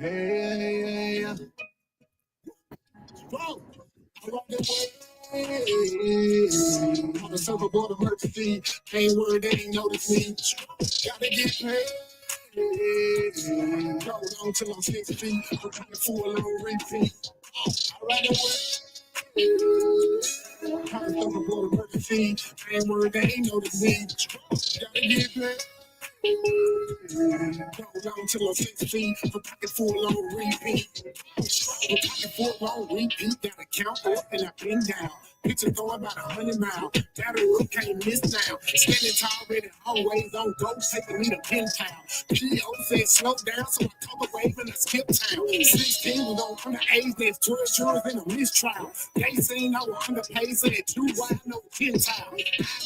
Yeah. Whoa. I walk the way. On the surfboard emergency. Ain't worried, they ain't notice me. Gotta get paid. Hold on till I'm 6 feet. I'm trying full on repeat. I ride away. On the surfboard emergency. Ain't worried, they ain't notice me. Gotta get paid. Hold on till I'm 6 feet. I'm pocket full on repeat. I'm pocket full on repeat. Gotta count up and I've been down. Picture going about 100 miles. Battery room can't miss now. Standing tall, ready, always on go. Taking me to pin town. PO said slow down, so I took a wave and I skipped town. 16 was on underage, there's 12 jurors in a mistrial. They seen I was underpaid, said 2 wide, no 10 tile. I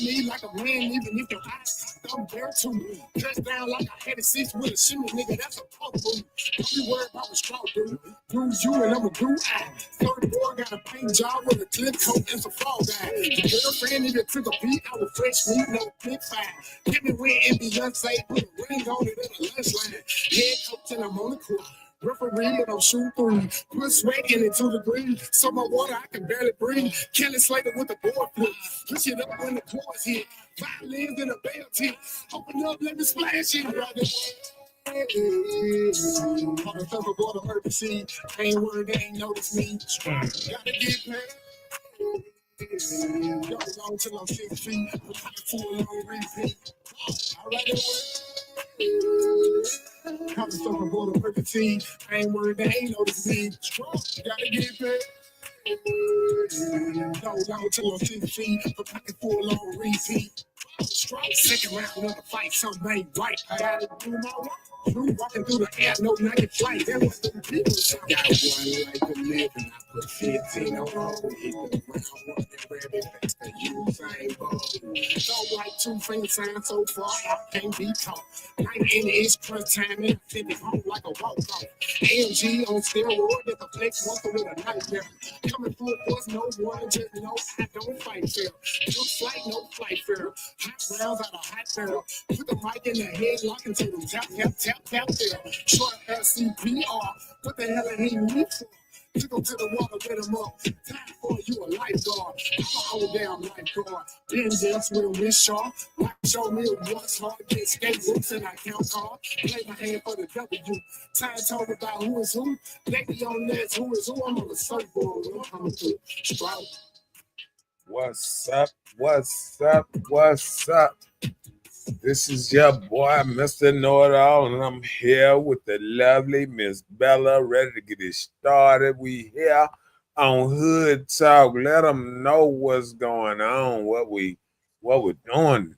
need like a man, even if your eyes don't bear to me. Touchdown like I had a 6 with a shimmy, nigga, that's a pump move. Don't be worried about what straw do. Do you and I'm a do I. 34 got a paint job with a clip coat and some fall guy. The girlfriend even took a beat, I was fresh meat, no big five. Give me win and Beyonce, put a ring on it in a lunch line. Head coach and I'm on the court. Referee and I'm shooting 3. Put sweat in it 2 degrees. So my water, I can barely breathe. Kelly Slater with the board flip. Push it up when the chorus hit. Violins in a bell tip. Open up, let me splash it, brother. On the surfboard emergency. I ain't worried, they ain't notice me. Gotta get paid. Go long till I'm 6 feet. I'm full on repeat. I ride away. On the surfboard emergency. I ain't worried, they ain't notice me. Gotta get paid. Go long till I'm 6 feet. I'm full on repeat. Second round of the fight, something ain't right. I gotta do my work. Blue walking through the air, no night flight. That was the people. Got one life to live, and I put 15 on all. Hit the ground, running ready, that's the Usain Bolt. Don't like 2 finger sign so far, I can't be caught. 19-inch crunch time, and send it home like a walk-off. AMG on steroid, there's a flex muscle with a nightmare. Coming full force, no one, just know I don't fight fair. No flight, no flight fair. Hot rounds out of hot barrel. Put the mic in the head, lock into them. Tap, tap, tap, tap there. Short SCPR. What the hell ain't he need for? Took him to the water, get him up. Time for you a lifeguard. I'm a whole damn lifeguard. Been there, swim with Shaw. Like show me what's hard. Get skate books and I count card. Play my hand for the W. Time talk about who is who. Lately on this, who is who. I'm on the surfboard. I'm coming through. Sprout. What's up? What's up? What's up? This is your boy, Mr. Know-It-All, and I'm here with the lovely Miss Bella, ready to get it started. We here on Hood Talk. Let them know what's going on, what we're doing.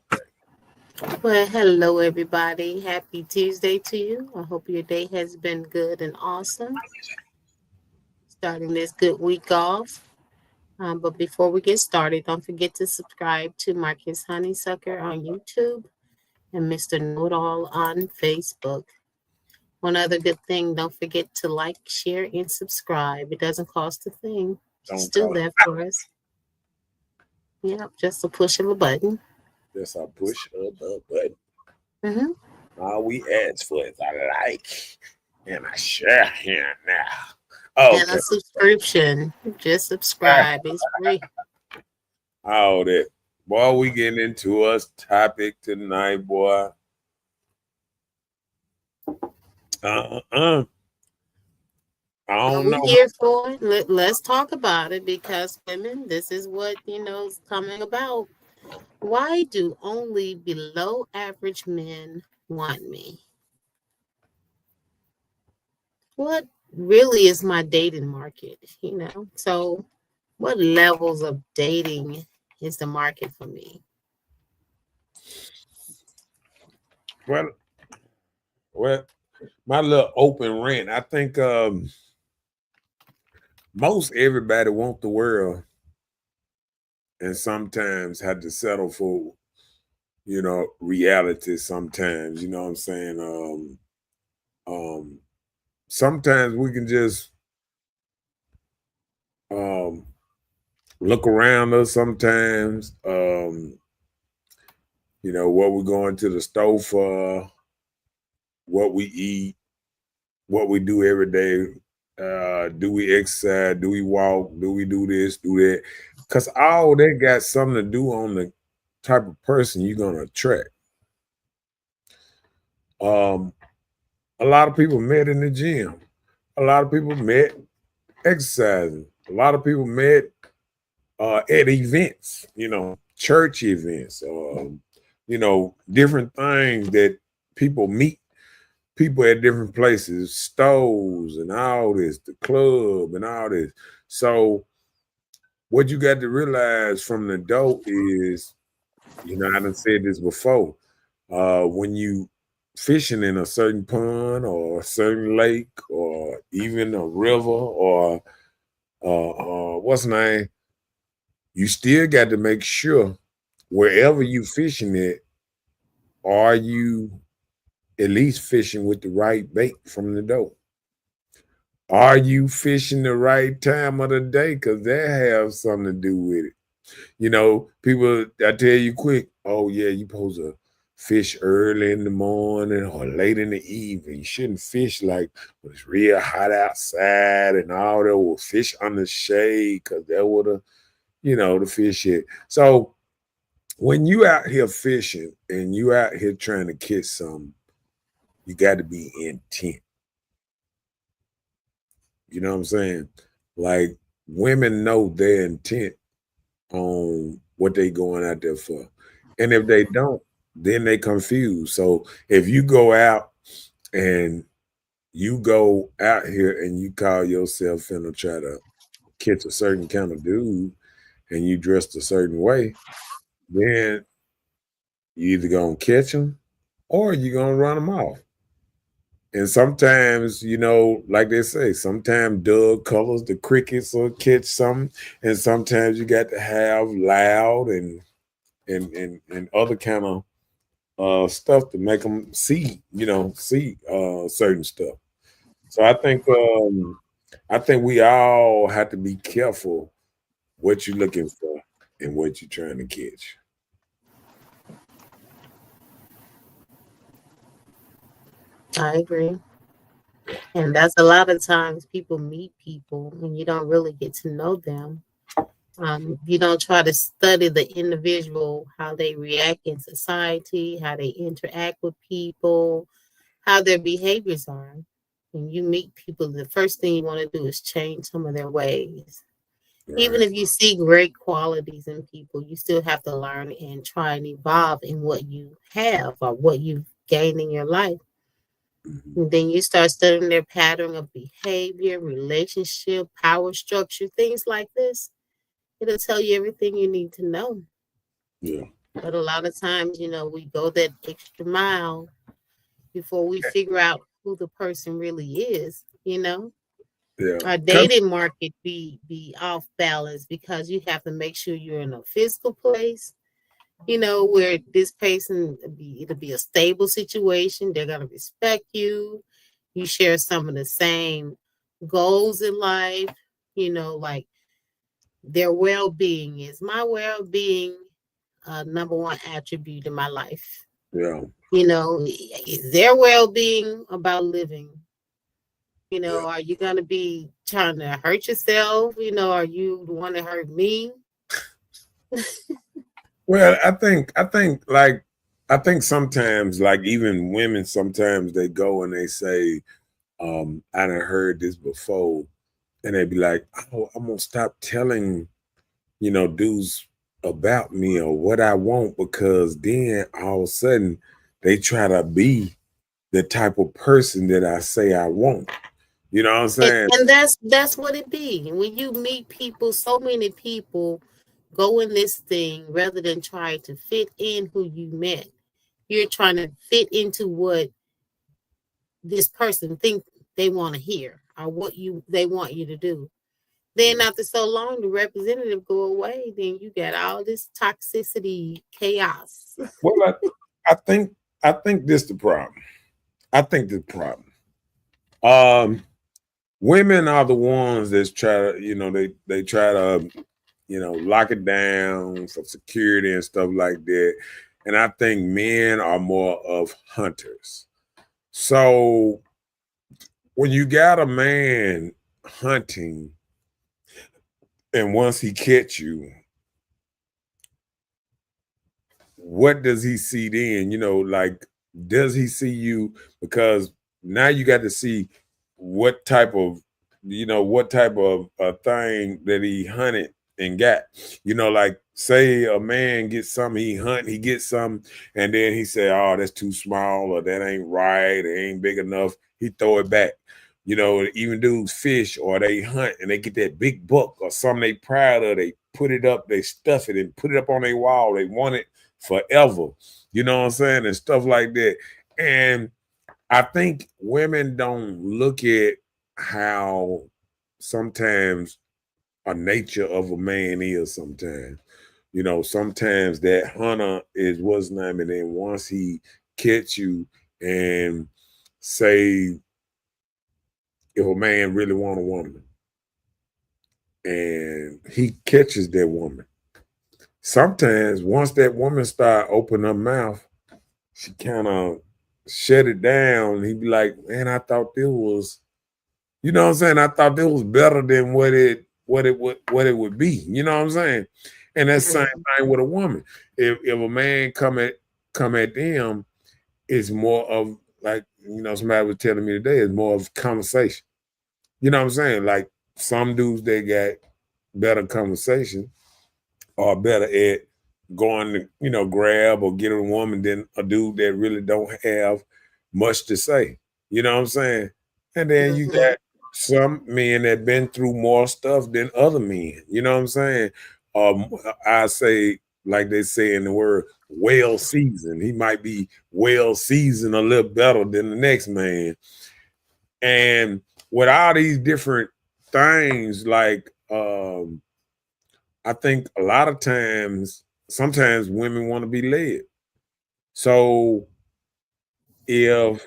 Well, hello, everybody. Happy Tuesday to you. I hope your day has been good and awesome. Starting this good week off. But before we get started, don't forget to subscribe to Marcus Honeysucker on YouTube and Mr. Know-It-All on Facebook. One other good thing, don't forget to like, share, and subscribe. It doesn't cost a thing. Just do that for us. Yep, just a push of a button. Just a push of a button. Mm-hmm. All we ask for is a like and a share here now. Oh, and a subscription. Just subscribe. It's free. All that. Boy, we getting into a topic tonight, boy. I don't know. Here for it. Let's talk about it because women, this is what is coming about. Why do only below average men want me? What really is my dating market? So what levels of dating is the market for me? Well, my little open rant. I think most everybody want the world, and sometimes have to settle for, reality. Sometimes, you know what I'm saying. Sometimes we can just look around us. Sometimes, what we're going to the store for. what we eat, what we do every day. Do we exercise? Do we walk? Do we do this? Do that? Because all that got something to do on the type of person you're gonna attract. A lot of people met in the gym. A lot of people met exercising. A lot of people met at events, church events, different things that people meet people at different places, stores and all this, the club and all this. So what you got to realize from the dope is, I done said this before, when you fishing in a certain pond or a certain lake or even a river or what's the name, you still got to make sure wherever you fishing it, are you at least fishing with the right bait from the dope? Are you fishing the right time of the day? Because that has something to do with it. People, I tell you quick, oh yeah, you supposed to fish early in the morning or late in the evening. You shouldn't fish like when it's real hot outside and all that. Will fish under shade because that would have, the fish hit. So when you out here fishing and you out here trying to catch something, you got to be intent. You know what I'm saying? Like women know their intent on what they going out there for. And if they don't, then they confused. So if you go out and you go out here and you call yourself finna try to catch a certain kind of dude and you dressed a certain way, then you either gonna catch them or you're gonna run them off. And sometimes, like they say, sometimes Doug colors, the crickets will catch something, and sometimes you got to have loud and other kind of stuff to make them see certain stuff. So I think we all have to be careful what you're looking for and what you're trying to catch. I agree. And that's a lot of times people meet people and you don't really get to know them. You don't try to study the individual, how they react in society, how they interact with people, how their behaviors are. When you meet people, the first thing you want to do is change some of their ways. Right. Even if you see great qualities in people, you still have to learn and try and evolve in what you have or what you've gained in your life. And then you start studying their pattern of behavior, relationship, power structure, things like this. It'll tell you everything you need to know. Yeah. But a lot of times, we go that extra mile before we figure out who the person really is, Yeah. Our dating market be off balance because you have to make sure you're in a physical place, where this person it'll be a stable situation. They're gonna respect you. You share some of the same goals in life, like their well-being is my well-being number one attribute in my life. Yeah. Is their well-being about living? Are you gonna be trying to hurt yourself? Are you the one to hurt me? Well, I think sometimes, like even women, sometimes they go and they say, I done heard this before, and they be like, oh, I'm gonna stop telling, dudes about me or what I want, because then all of a sudden they try to be the type of person that I say I want. You know what I'm saying? And that's what it be. When you meet people, so many people go in this thing rather than try to fit in who you met. You're trying to fit into what this person think they want to hear or what they want you to do. Then after so long, the representative go away. Then you got all this toxicity, chaos. Well, I think this the problem. I think the problem. Women are the ones that try to, they try to, lock it down for security and stuff like that. And I think men are more of hunters. So when you got a man hunting, and once he catch you, what does he see then? Like, does he see you? Because now you got to see what type of, thing that he hunted and got. Like, say a man gets something, he gets something, and then he say, oh, that's too small, or that ain't right, it ain't big enough. He throw it back. Even dudes fish or they hunt and they get that big buck or something they proud of, they put it up, they stuff it and put it up on their wall. They want it forever. You know what I'm saying? And stuff like that. And I think women don't look at how sometimes a nature of a man is sometimes. Sometimes that hunter is what's name, and then once he catch you and say if a man really want a woman and he catches that woman, sometimes once that woman start opening her mouth, she kind of shut it down. He'd be like, man, I thought this was, you know what I'm saying? I thought this was better than what it would be. You know what I'm saying? And that's the same thing with a woman. If a man come at them, it's more of like, somebody was telling me today, it's more of conversation. You know what I'm saying? Like some dudes, they got better conversation or better at going to, grab or get a woman than a dude that really don't have much to say. You know what I'm saying? And then you got some men that been through more stuff than other men. You know what I'm saying? I say, like they say in the word, well seasoned. He might be well seasoned a little better than the next man. And with all these different things, like I think a lot of times, sometimes women want to be led. So if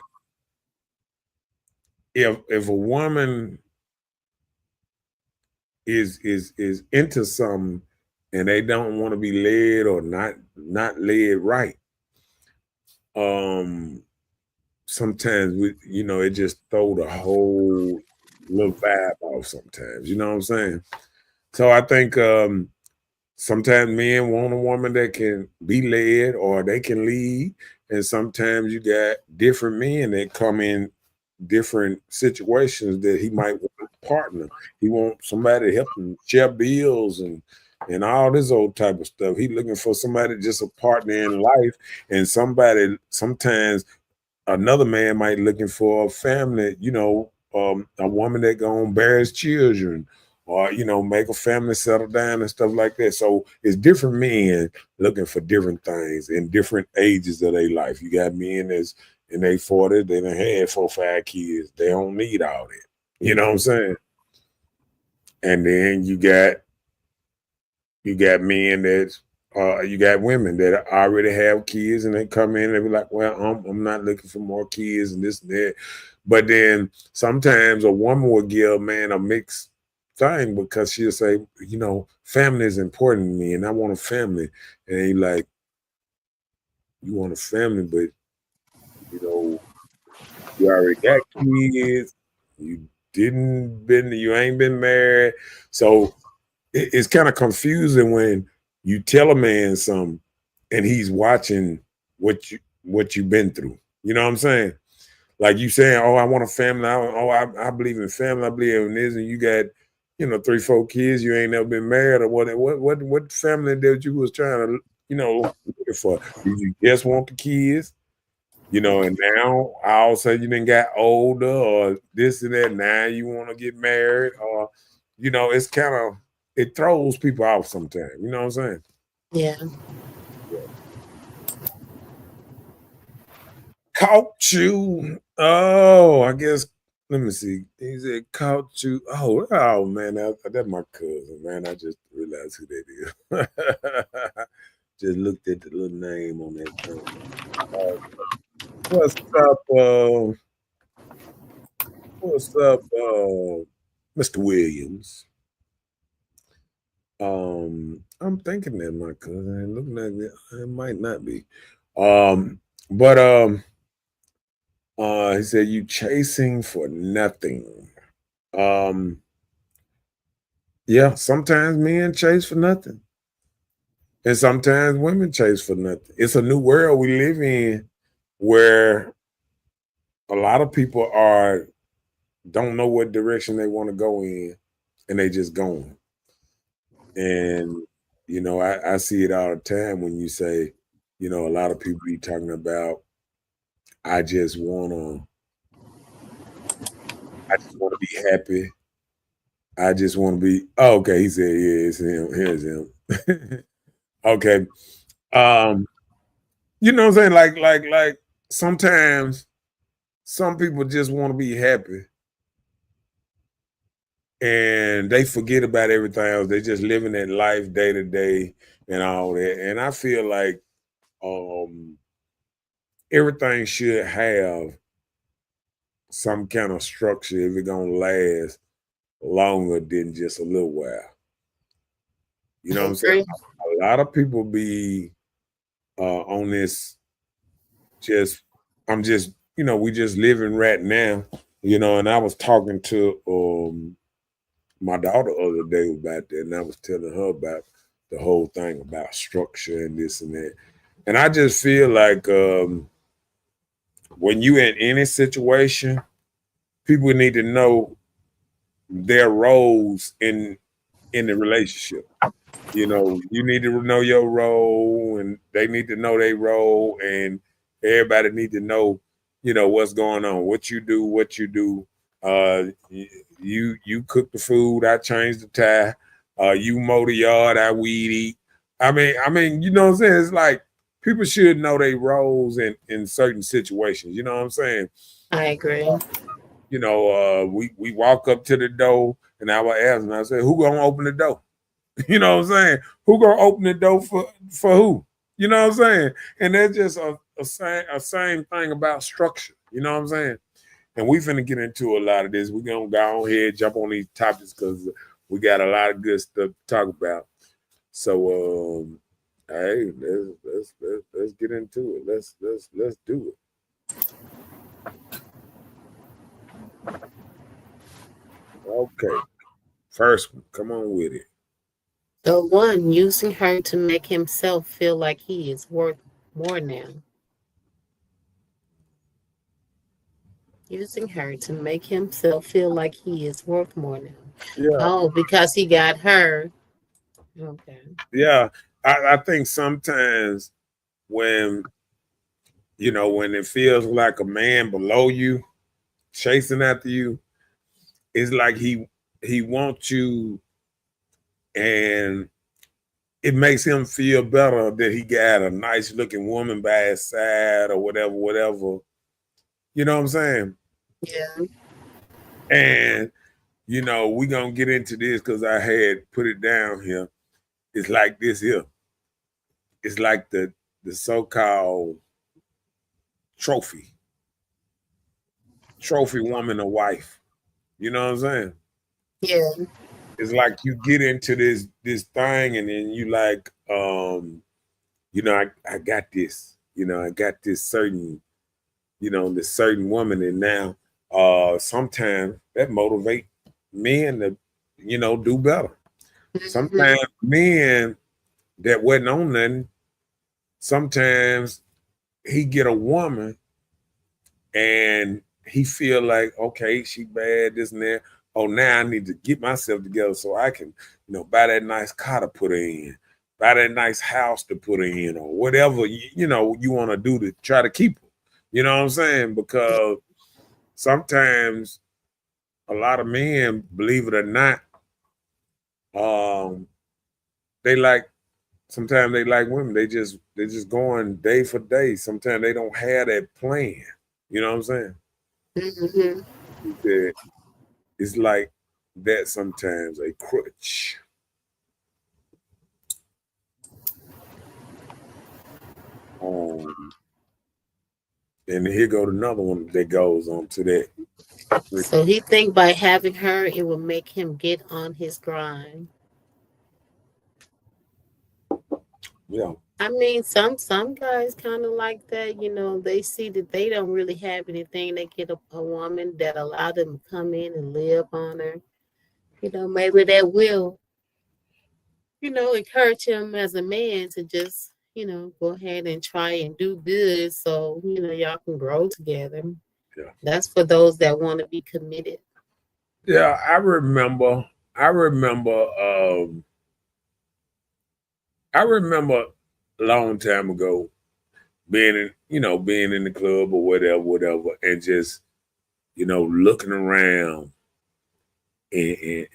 a woman is into something and they don't want to be led or not led right, sometimes it just throw the whole little vibe off sometimes. You know what I'm saying? So I think sometimes men want a woman that can be led or they can lead. And sometimes you got different men that come in different situations that he might want a partner. He wants somebody to help him share bills and all this old type of stuff. He looking for somebody, just a partner in life. And sometimes another man might looking for a family, a woman that gonna bear his children or, make a family, settle down and stuff like that. So it's different men looking for different things in different ages of their life. You got men that's in their 40s, they done had 4 or 5 kids. They don't need all that. You know what I'm saying? And then you got men that's you got women that already have kids and they come in and they be like, well, I'm not looking for more kids and this and that. But then sometimes a woman will give a man a mixed thing because she'll say, family is important to me and I want a family. And he like, you want a family, but you already got kids, you ain't been married. So it's kind of confusing when you tell a man something and he's watching what you've been through. You know what I'm saying? Like you saying, oh, I want a family. I believe in family. I believe in this. And you got, 3, 4 kids. You ain't never been married or what family that you was trying to, looking for? Did you just want the kids? And now all of a sudden you didn't got older or this and that. Now you want to get married or, it's kind of, it throws people off sometimes. You know what I'm saying? Yeah. Caught you. Oh, I guess. Let me see. He said caught you. Oh man, that's my cousin, man. I just realized who that is. Just looked at the little name on that thing. What's up? What's up, Mr. Williams? I'm thinking that my cousin. Looking like it might not be. But He said, "You chasing for nothing." Um, yeah, sometimes men chase for nothing, and sometimes women chase for nothing. It's a new world we live in where a lot of people are don't know what direction they want to go in, and they just going. And I see it all the time when you say, a lot of people be talking about, I just wanna, I just want to be happy. I just want to be. Oh, okay, he said, yeah, it's him. Here's him. Okay. Um, you know what I'm saying? Like sometimes some people just want to be happy and they forget about everything else. They just living that life day to day and all that. And I feel like um everything should have some kind of structure if it's gonna last longer than just a little while. You know I what I'm saying? agree. A lot of people be on this just I'm just we just living right now, and I was talking to my daughter the other day about that, and I was telling her about the whole thing about structure and this and that. And I just feel like when you in any situation, people need to know their roles in the relationship. You need to know your role, and they need to know their role, and everybody need to know, what's going on, what you do, what you do. You cook the food, I change the tire. You mow the yard, I weed eat. I mean, you know what I'm saying? It's like people should know their roles in certain situations. You know what I'm saying? I agree. We walk up to the door, and I will ask, and I say, "Who gonna open the door?" You know what I'm saying? Who gonna open the door for who? You know what I'm saying? And that's just a same thing about structure. You know what I'm saying? And we finna get into a lot of this. We're gonna go on here, jump on these topics because we got a lot of good stuff to talk about. So hey, let's get into it. Let's do it. Okay. First one, come on with it. The one using her to make himself feel like he is worth more now. Using her to make himself feel like he is worth more now. Yeah, Oh, because he got her. Okay. yeah. I think sometimes when when it feels like a man below you chasing after you, it's like he wants you, and it makes him feel better that he got a nice looking woman by his side or whatever. You know what I'm saying? Yeah. And we gonna get into this because I had put it down here. It's like this here. It's like the so-called trophy woman or wife. You know what I'm saying? Yeah. It's like you get into this thing and then you like I got this, I got this certain, this certain woman, and now sometimes that motivate men to do better. Hmm. Sometimes men that wasn't on nothing, sometimes he get a woman and he feel like, okay, she bad, this and that. Oh, now I need to get myself together so I can, buy that nice car to put her in, buy that nice house to put her in, or whatever you want to do to try to keep her. You know what I'm saying? Because sometimes a lot of men, believe it or not, um, they like sometimes they like women. They just going day for day. Sometimes they don't have that plan. You know what I'm saying? Hmm. That it's like that sometimes a crutch. Um, and here go another one that goes on to that. So he think by having her, it will make him get on his grind. Yeah, I mean, some guys kind of like that. You know, they see that they don't really have anything. They get a woman that allow them to come in and live on her. You know, maybe that will, encourage him as a man to just, go ahead and try and do good so, y'all can grow together. Yeah. That's for those that want to be committed. Yeah, I remember I remember a long time ago being in the club or whatever, and just, looking around and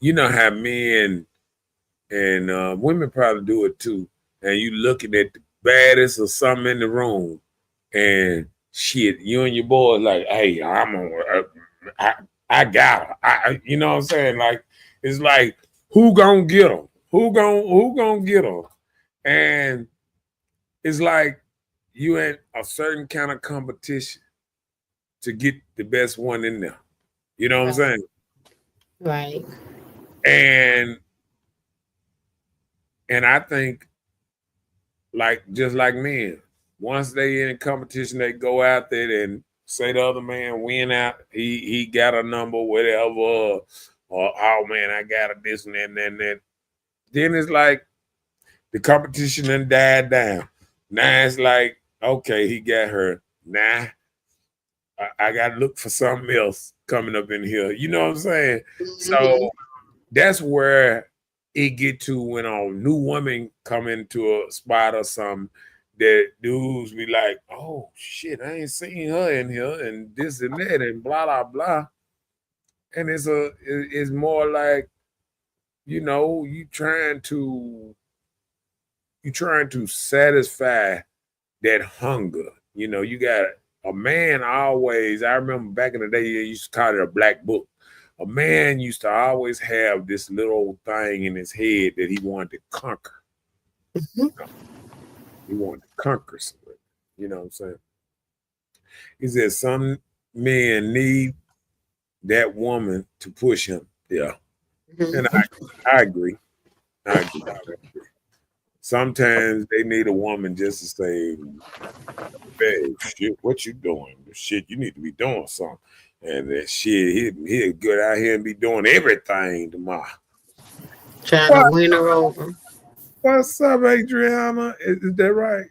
you know how men and women probably do it too. And you looking at the baddest or something in the room, and shit, you and your boy like, hey, I, I got her. You know what I'm saying? Like, it's like, who gonna get her? Who gonna get her? And it's like you in a certain kind of competition to get the best one in there. You know what I'm Right. saying? Right. And I think, like, just like men, once they in competition, they go out there and say the other man win out. He got a number, whatever, or oh man, I got a this and that. Then it's like the competition then died down. Now it's like, okay, he got her. Nah, I got to look for something else coming up in here. You know what I'm saying? Hmm. So that's where it get to when a new woman come into a spot or something, that dudes be like, oh shit, I ain't seen her in here and this and that and blah blah blah. And it's more like, you trying to satisfy that hunger. You got a man always. I remember back in the day, you used to call it a black book. A man used to always have this little thing in his head that he wanted to conquer. He wanted to conquer something. You know what I'm saying? He said some men need that woman to push him. Yeah. And Hmm. I agree. I agree. Sometimes they need a woman just to say, hey, shit, what you doing? Shit, you need to be doing something. And that shit, he'll get out here and be doing everything tomorrow. Trying to What? win her over. What's up, Adriana? Is that right?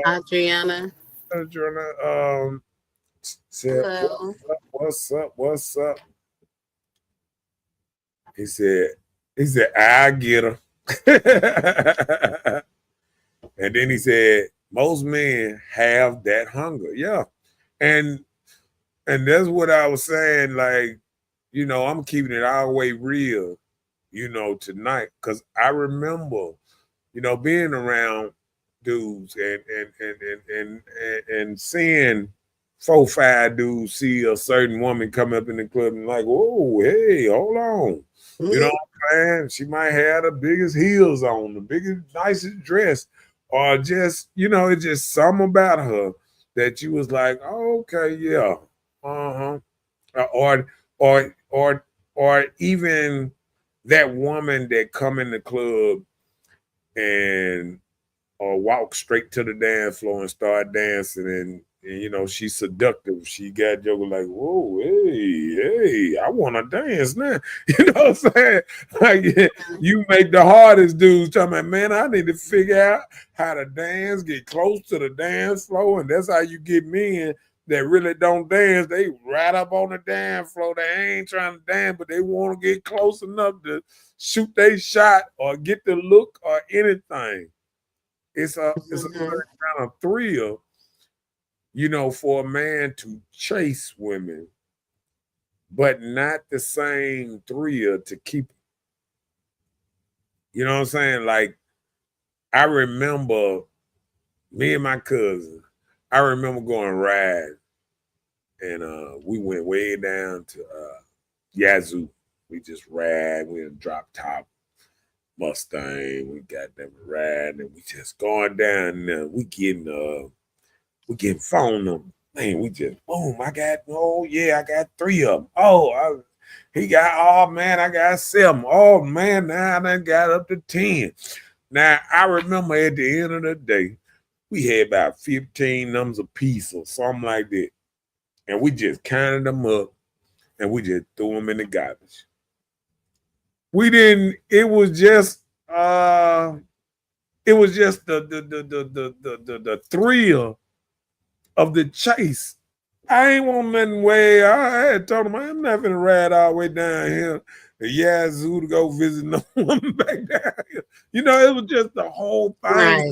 Adriana. Adriana, said, Hello. what's up? What's up? He said, I get her. And then he said, most men have that hunger. Yeah. And that's what I was saying. Like, I'm keeping it all the way real, tonight. Cause I remember, being around dudes and seeing 4, 5 dudes see a certain woman come up in the club and like, whoa, hey, hold on. You know Mhm. what I'm saying? She might have the biggest heels on, the biggest, nicest dress, or just, it's just something about her that you was like, oh, okay, yeah, uh-huh. Or or even that woman that come in the club and or walk straight to the dance floor and start dancing, and she's seductive. She got Joker like, whoa, hey, I want to dance now. You know what I'm saying? Like, yeah, you make the hardest dudes talking about, man, I need to figure out how to dance, get close to the dance floor, and that's how you get men that really don't dance. They right up on the dance floor. They ain't trying to dance, but they want to get close enough to shoot their shot or get the look or anything. It's a Mhm. certain kind of thrill, for a man to chase women, but not the same thrill to keep. You know what I'm saying? Like, I remember me and my cousin. I remember going ride, and we went way down to Yazoo. We just ride. We had a drop top Mustang. We got them riding, and we just going down there. We getting phone numbers. Man, we just boom. I got 3 of them. He got, oh man, I got 7. Oh man, now I done got up to 10. Now I remember at the end of the day, we had about 15 numbers a piece or something like that. And we just counted them up and we just threw them in the garbage. We didn't, it was just the thrill of the chase. I ain't want nothing way. I had told him I'm not gonna ride all the way down here to Yazoo to go visit no woman back down here. You know, it was just the whole thing Right.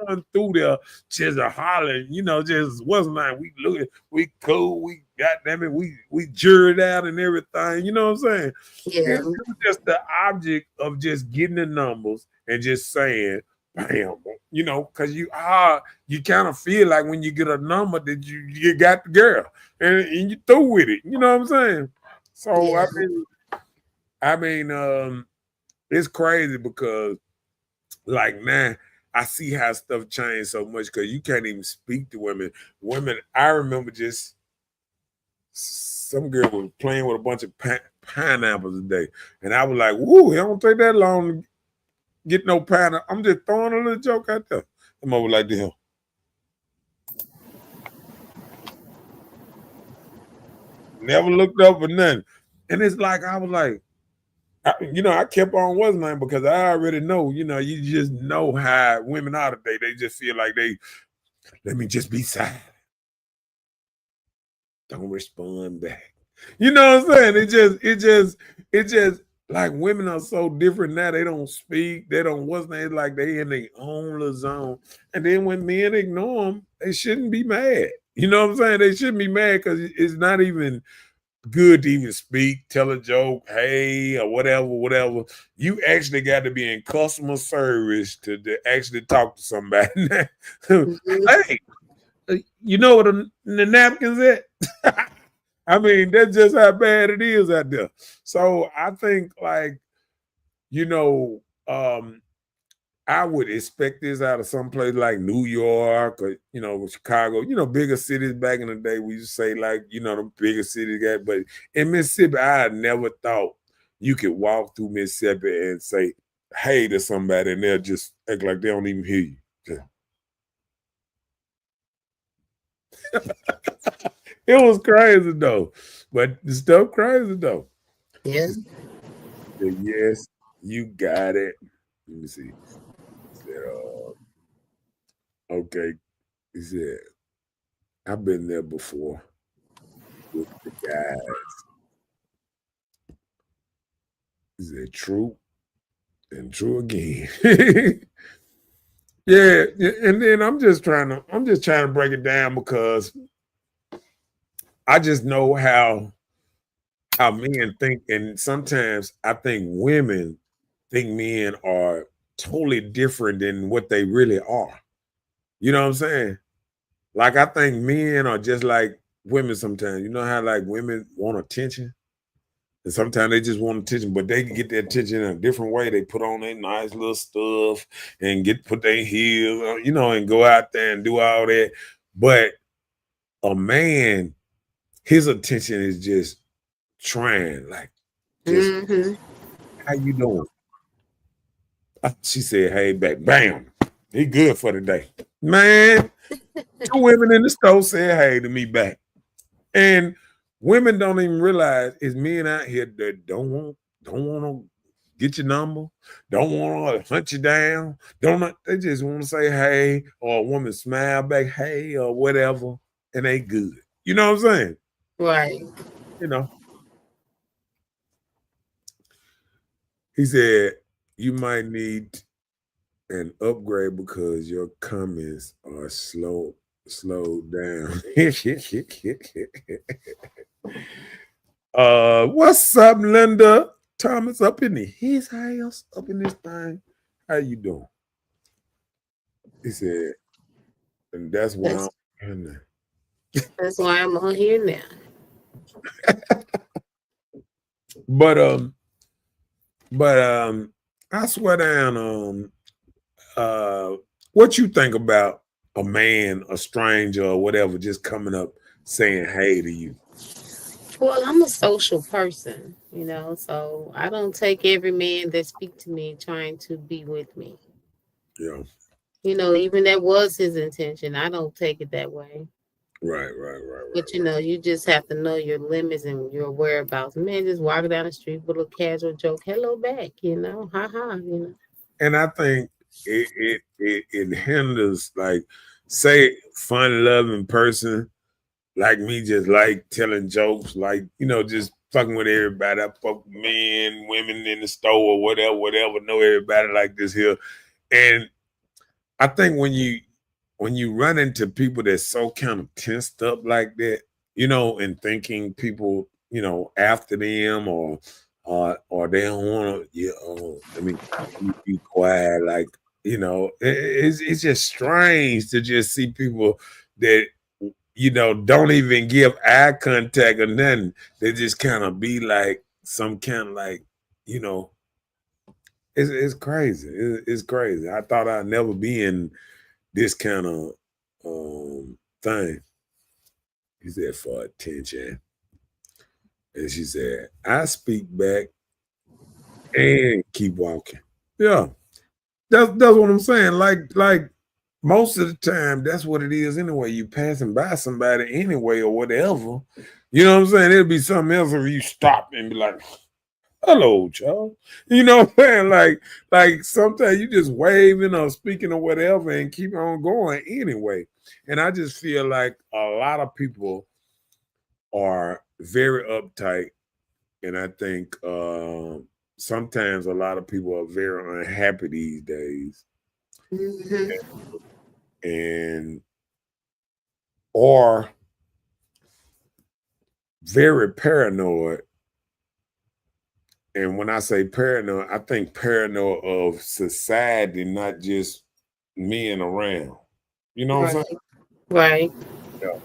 going through there, just a hollering, you know, just wasn't like we looking, we cool, we goddamn it, we jured out and everything, you know what I'm saying? Yeah. It was just the object of just getting the numbers and just saying, bam, you know, because you kind of feel like when you get a number that you got the girl and you through with it, you know what I'm saying? So Yeah. I mean, it's crazy because like now I see how stuff changed so much because you can't even speak to women. Women, I remember just some girl was playing with a bunch of pineapples today, and I was like, "Woo, it don't take that long to get no pineapple." I'm just throwing a little joke out there. I'm over like this. Never looked up for nothing, and it's like I was like, I kept on what's name because I already know, you just know how women are today. They just feel like let me just be silent. Don't respond back. You know what I'm saying? It just like women are so different now. They don't speak. They don't what's name. It's like they in their own little zone. And then when men ignore them, they shouldn't be mad. You know what I'm saying? They shouldn't be mad because it's not even good to even speak, tell a joke, hey, or whatever. You actually got to be in customer service to actually talk to somebody. Hey, you know what the napkins at? I mean, that's just how bad it is out there. So I think like, you know, I would expect this out of some place like New York or, Chicago, bigger cities back in the day. We used to say like, the bigger cities got, but in Mississippi, I had never thought you could walk through Mississippi and say, hey to somebody and they'll just act like they don't even hear you. It was crazy though. But the stuff crazy though. Yeah. Yes, you got it. Let me see. Okay. He said, I've been there before with the guys. He said, true and true again. Yeah, and then I'm just trying to break it down because I just know how men think, and sometimes I think women think men are totally different than what they really are. You know what I'm saying? Like I think men are just like women sometimes. You know how like women want attention? And sometimes they just want attention, but they can get their attention in a different way. They put on their nice little stuff and put their heels on, and go out there and do all that. But a man, his attention is just trying, like, just how you doing? She said, hey, back, bam. He good for the day. Man, two women in the store said hey to me back. And women don't even realize it's men out here that don't want to get your number, don't want to hunt you down, they just want to say hey, or a woman smile back, hey, or whatever, and they good. You know what I'm saying? Right. He said you might need an upgrade because your comments are slowed down. What's up, Linda Thomas? Up in his house, up in this thing. How you doing? He said, and that's why That's why I'm on here now. But I swear down what you think about a man, a stranger, or whatever, just coming up saying hey to you? Well, I'm a social person, so I don't take every man that speak to me trying to be with me. Yeah. You know, even that was his intention. I don't take it that way. Right. But you know, you just have to know your limits and your whereabouts. Man, just walking down the street with a casual joke, hello back, you know, ha, you know. And I think it hinders, like, say, fun loving person like me just like telling jokes, like, you know, just fucking with everybody. I fuck with men, women in the store or whatever, know everybody like this here. And I think when you run into people that's so kind of tensed up like that, you know, and thinking people, you know, after them or they don't want to, let me be quiet, like, you know, it's just strange to just see people that, you know, don't even give eye contact or nothing. They just kind of be like some kind of like, you know, it's crazy. It's crazy. I thought I'd never be in this kind of thing. He said, for attention. And she said, I speak back and keep walking. Yeah. That's what I'm saying. Like most of the time, that's what it is anyway. You passing by somebody anyway or whatever. You know what I'm saying? It'll be something else if you stop and be like, hello, child. You know what I'm saying? Like sometimes you just waving or speaking or whatever and keep on going anyway. And I just feel like a lot of people are very uptight. And I think sometimes a lot of people are very unhappy these days. Mm-hmm. And or very paranoid. And when I say paranoid, I think paranoid of society, not just men around. You know what I'm saying? Right. Yeah.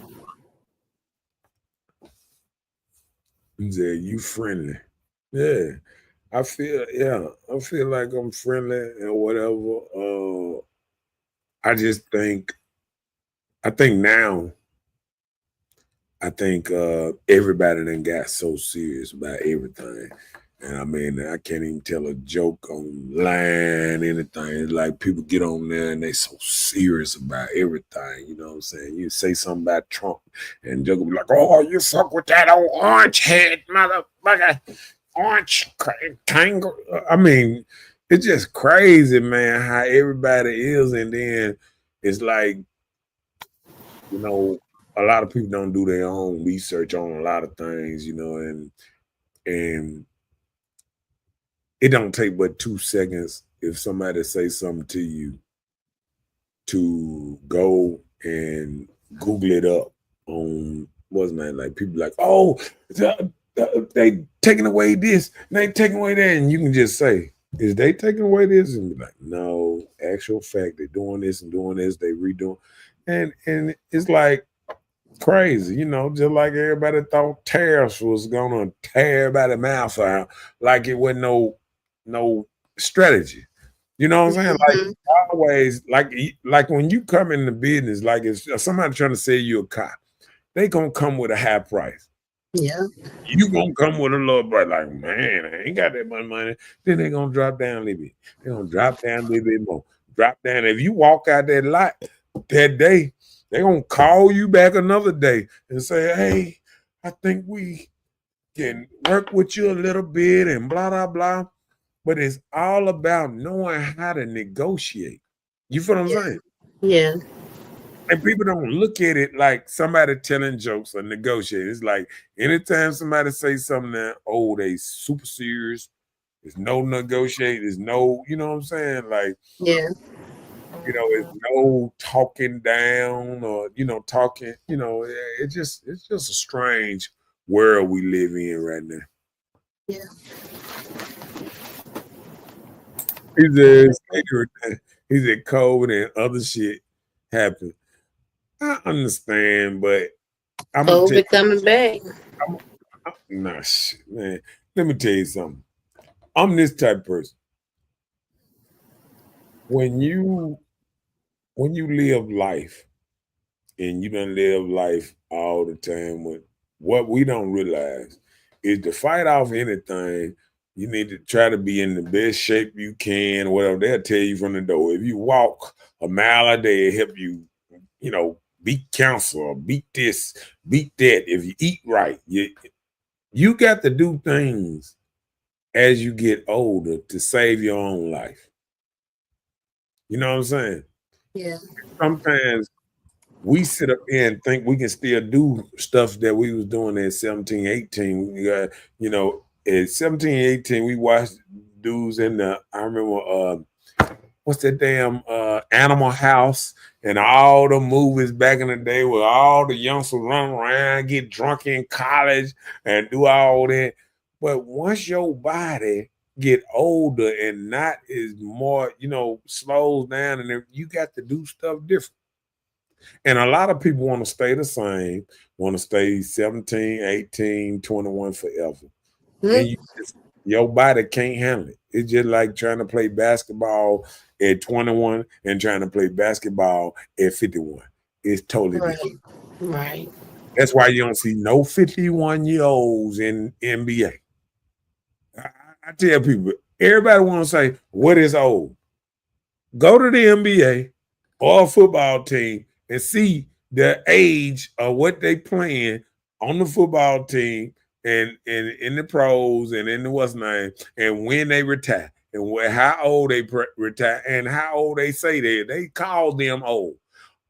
He said, you friendly. Yeah. I feel like I'm friendly and whatever. I think now, everybody done got so serious about everything. And I mean, I can't even tell a joke online, anything. It's like people get on there and they so serious about everything. You know what I'm saying? You say something about Trump and joke will be like, oh, you fuck with that old orange head motherfucker. Orange tangle. I mean, it's just crazy, man, how everybody is. And then it's like, you know, a lot of people don't do their own research on a lot of things, you know, and it don't take but 2 seconds if somebody say something to you to go and Google it up on what's name. Like people like, oh, they taking away this, and they taking away that, and you can just say, is they taking away this? And be like, no, actual fact, they're doing this and doing this, they redoing, and it's like crazy, you know, just like everybody thought tariffs was gonna tear everybody's mouth out, like it wasn't no strategy. You know what I'm saying? Like Mm-hmm. always, like when you come in the business, like if somebody trying to sell you a car, they gonna come with a high price. Yeah. You gonna come with a little bit, like, man, I ain't got that much money. Then they gonna drop down a little bit. They gonna drop down a little bit more. Drop down. If you walk out that lot that day, they gonna call you back another day and say, hey, I think we can work with you a little bit and blah blah blah. But it's all about knowing how to negotiate. You feel what I'm saying? Yeah. And people don't look at it like somebody telling jokes or negotiating. It's like anytime somebody say something that, oh, they super serious. There's no negotiate. There's no, you know what I'm saying? Like, Yeah. you know, it's no talking down or, you know, talking, you know, it's just a strange world we live in right now. Yeah. He said COVID and other shit happened. I understand, but I'm gonna tell COVID coming back. nah, shit, man. Let me tell you something. I'm this type of person. When you live life and you don't live life all the time, with what we don't realize is to fight off anything, You need to try to be in the best shape you can, or whatever. They'll tell you from the door. If you walk a mile a day, it help you, beat cancer, or beat this, beat that. If you eat right, you got to do things as you get older to save your own life. You know what I'm saying? Yeah. Sometimes we sit up here and think we can still do stuff that we was doing at 17, 18. We got, at 17, 18, we watched dudes in I remember, what's that damn Animal House and all the movies back in the day where all the youngsters run around, get drunk in college and do all that. But once your body get older and not is more, slows down, and you got to do stuff different. And a lot of people want to stay the same, want to stay 17, 18, 21 forever. And your body can't handle it. It's just like trying to play basketball at 21 and trying to play basketball at 51. It's totally different. Right. That's why you don't see no 51-year-olds in NBA. I tell people, everybody want to say, what is old? Go to the NBA or a football team and see the age of what they playing on the football team and in the pros and in the what's name, and when they retire and how old they retire and how old they say they call them old.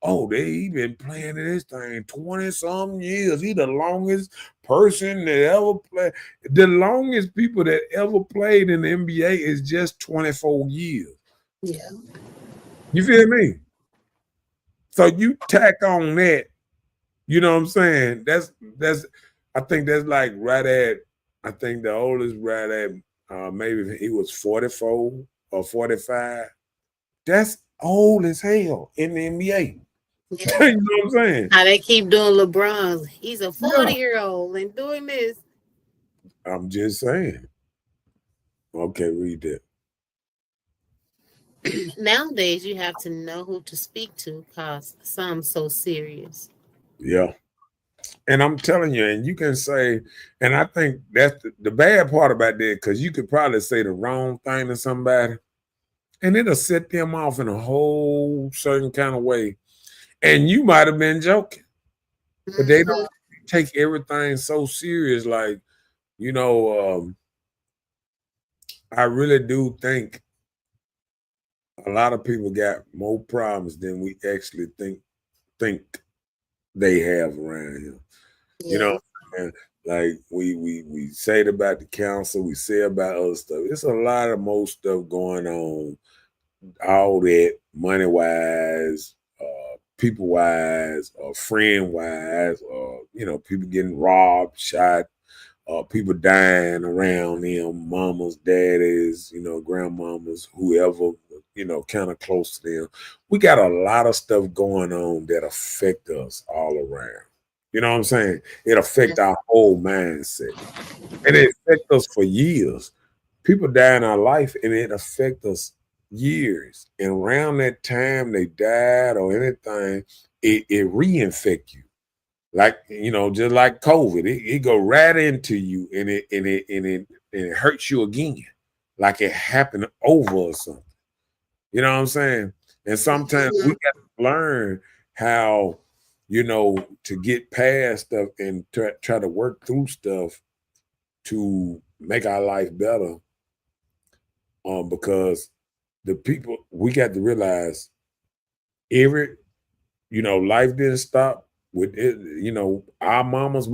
Oh, they been playing this thing 20-some years. He the longest person that ever played. The longest people that ever played in the NBA is just 24 years. Yeah. You feel me? So you tack on that, you know what I'm saying? That's I think that's like right at, I think the oldest right at maybe he was 44 or 45. That's old as hell in the NBA. Yeah. You know what I'm saying? How they keep doing LeBron. He's a 40-year-old and doing this. I'm just saying. Okay, read that. Nowadays, you have to know who to speak to because some so serious. Yeah. And I'm telling you, and you can say, and I think that's the bad part about that, because you could probably say the wrong thing to somebody and it'll set them off in a whole certain kind of way. And you might have been joking, but they don't take everything so serious. Like, I really do think a lot of people got more problems than we actually think they have around here. Yeah. You know, and like we say it about the council, we say about other stuff. It's a lot of more stuff going on, all that money wise, people wise, friend wise, people getting robbed, shot, people dying around them, mamas, daddies, grandmamas, whoever, kind of close to them. We got a lot of stuff going on that affect us all around. You know what I'm saying? It affects our whole mindset. And it affects us for years. People die in our life and it affects us years. And around that time they died or anything, it reinfect you. Like, just like COVID, it go right into you and it hurts you again. Like it happened over or something. You know what I'm saying? And sometimes we got to learn how, to get past stuff and try to work through stuff to make our life better. Because the people, we got to realize life didn't stop with it. Our mamas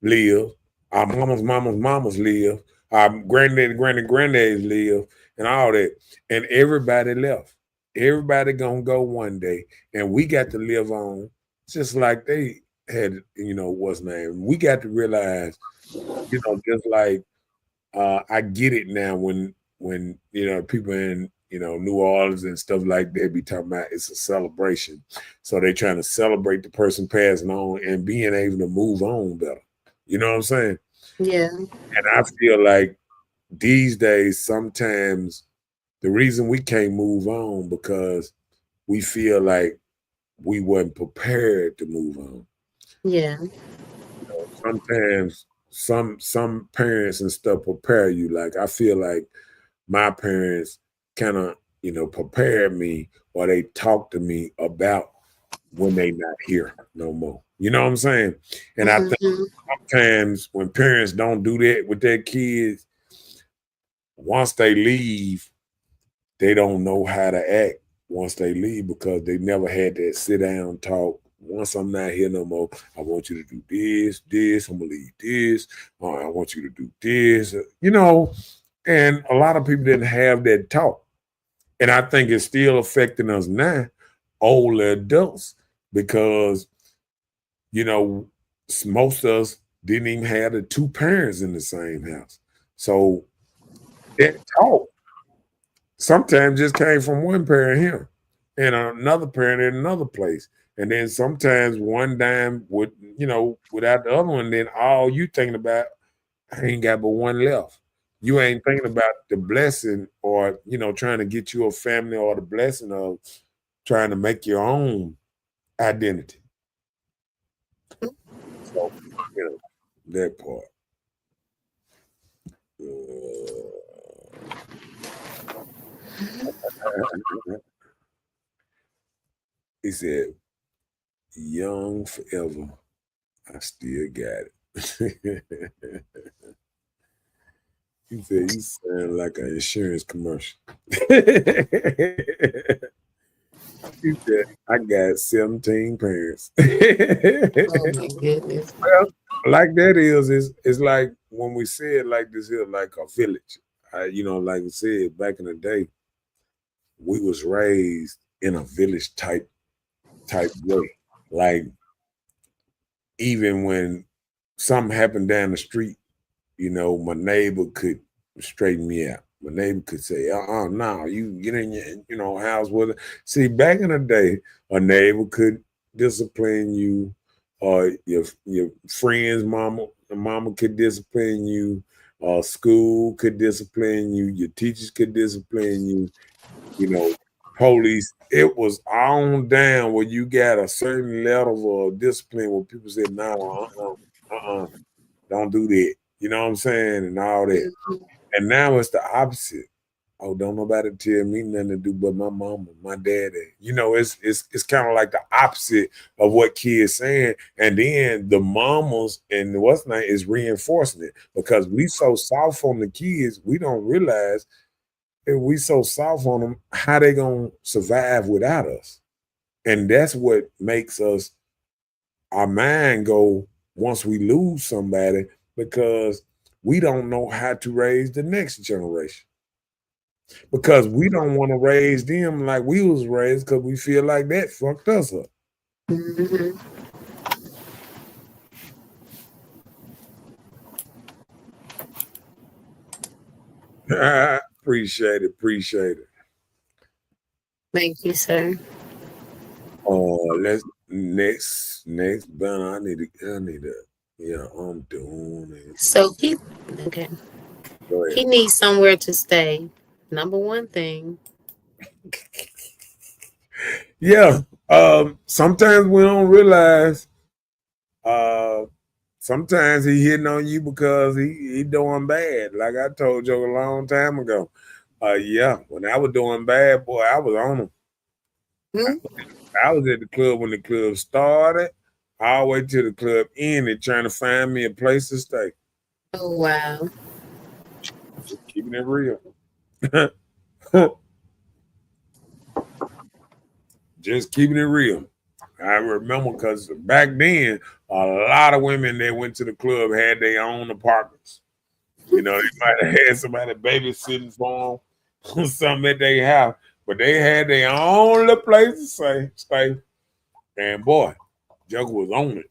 live, our mamas live, our granddaddies live, and all that. And everybody left. Everybody gonna go one day, and we got to live on just like they had, what's name. We got to realize, just like I get it now when people in New Orleans and stuff like that be talking about it's a celebration. So they trying to celebrate the person passing on and being able to move on better. You know what I'm saying? Yeah. And I feel like these days, sometimes the reason we can't move on because we feel like we weren't prepared to move on. Yeah. Sometimes some parents and stuff prepare you. Like I feel like my parents kind of, prepared me, or they talk to me about when they not here no more. You know what I'm saying? And I think Mhm. sometimes when parents don't do that with their kids, once they leave, they don't know how to act once they leave because they never had that sit down talk. Once I'm not here no more, I want you to do this. I'm gonna leave this. I want you to do this. And a lot of people didn't have that talk, and I think it's still affecting us now, older adults, because most of us didn't even have the two parents in the same house. So that talk sometimes just came from one parent here and another parent in another place. And then sometimes one dime would, without the other one, then all you thinking about, I ain't got but one left. You ain't thinking about the blessing or, trying to get you a family or the blessing of trying to make your own identity. So, that part. He said, young forever. I still got it. He said, you sound like an insurance commercial. He said, I got 17 parents. Oh my goodness. Well, like that is like when we said like this here, like a village. Like we said back in the day, we was raised in a village type way. Like even when something happened down the street, my neighbor could straighten me out. My neighbor could say, no, you get in your, house with it. See, back in the day, a neighbor could discipline you, or your friend's mama could discipline you, school could discipline you, your teachers could discipline you, you know, police. It was on down where you got a certain level of discipline where people said, no, don't do that. You know what I'm saying? And all that. Mhm. And now it's the opposite. Oh, don't nobody tell me nothing to do but my mama, my daddy. It's kind of like the opposite of what kids saying. And then the mamas and what's name is reinforcing it because we so soft on the kids, we don't realize if we so soft on them, how they gonna survive without us. And that's what makes us our mind go once we lose somebody because we don't know how to raise the next generation because we don't want to raise them like we was raised because we feel like that fucked us up. Mhm. Appreciate it. Thank you, sir. Let's next banner. Yeah, I'm doing it. So okay. Go ahead. He needs somewhere to stay. Number one thing. Yeah. Sometimes we don't realize uh sometimes he hitting on you because he doing bad. Like I told you a long time ago. Yeah, when I was doing bad, boy, I was on him. Hmm? I was at the club when the club started, all the way to the club ended, trying to find me a place to stay. Oh wow. Just keeping it real. Just keeping it real. I remember because back then, a lot of women that went to the club had their own apartments. They might have had somebody babysitting for them, something at their house, but they had their own little place to stay. And boy, Joker was on it.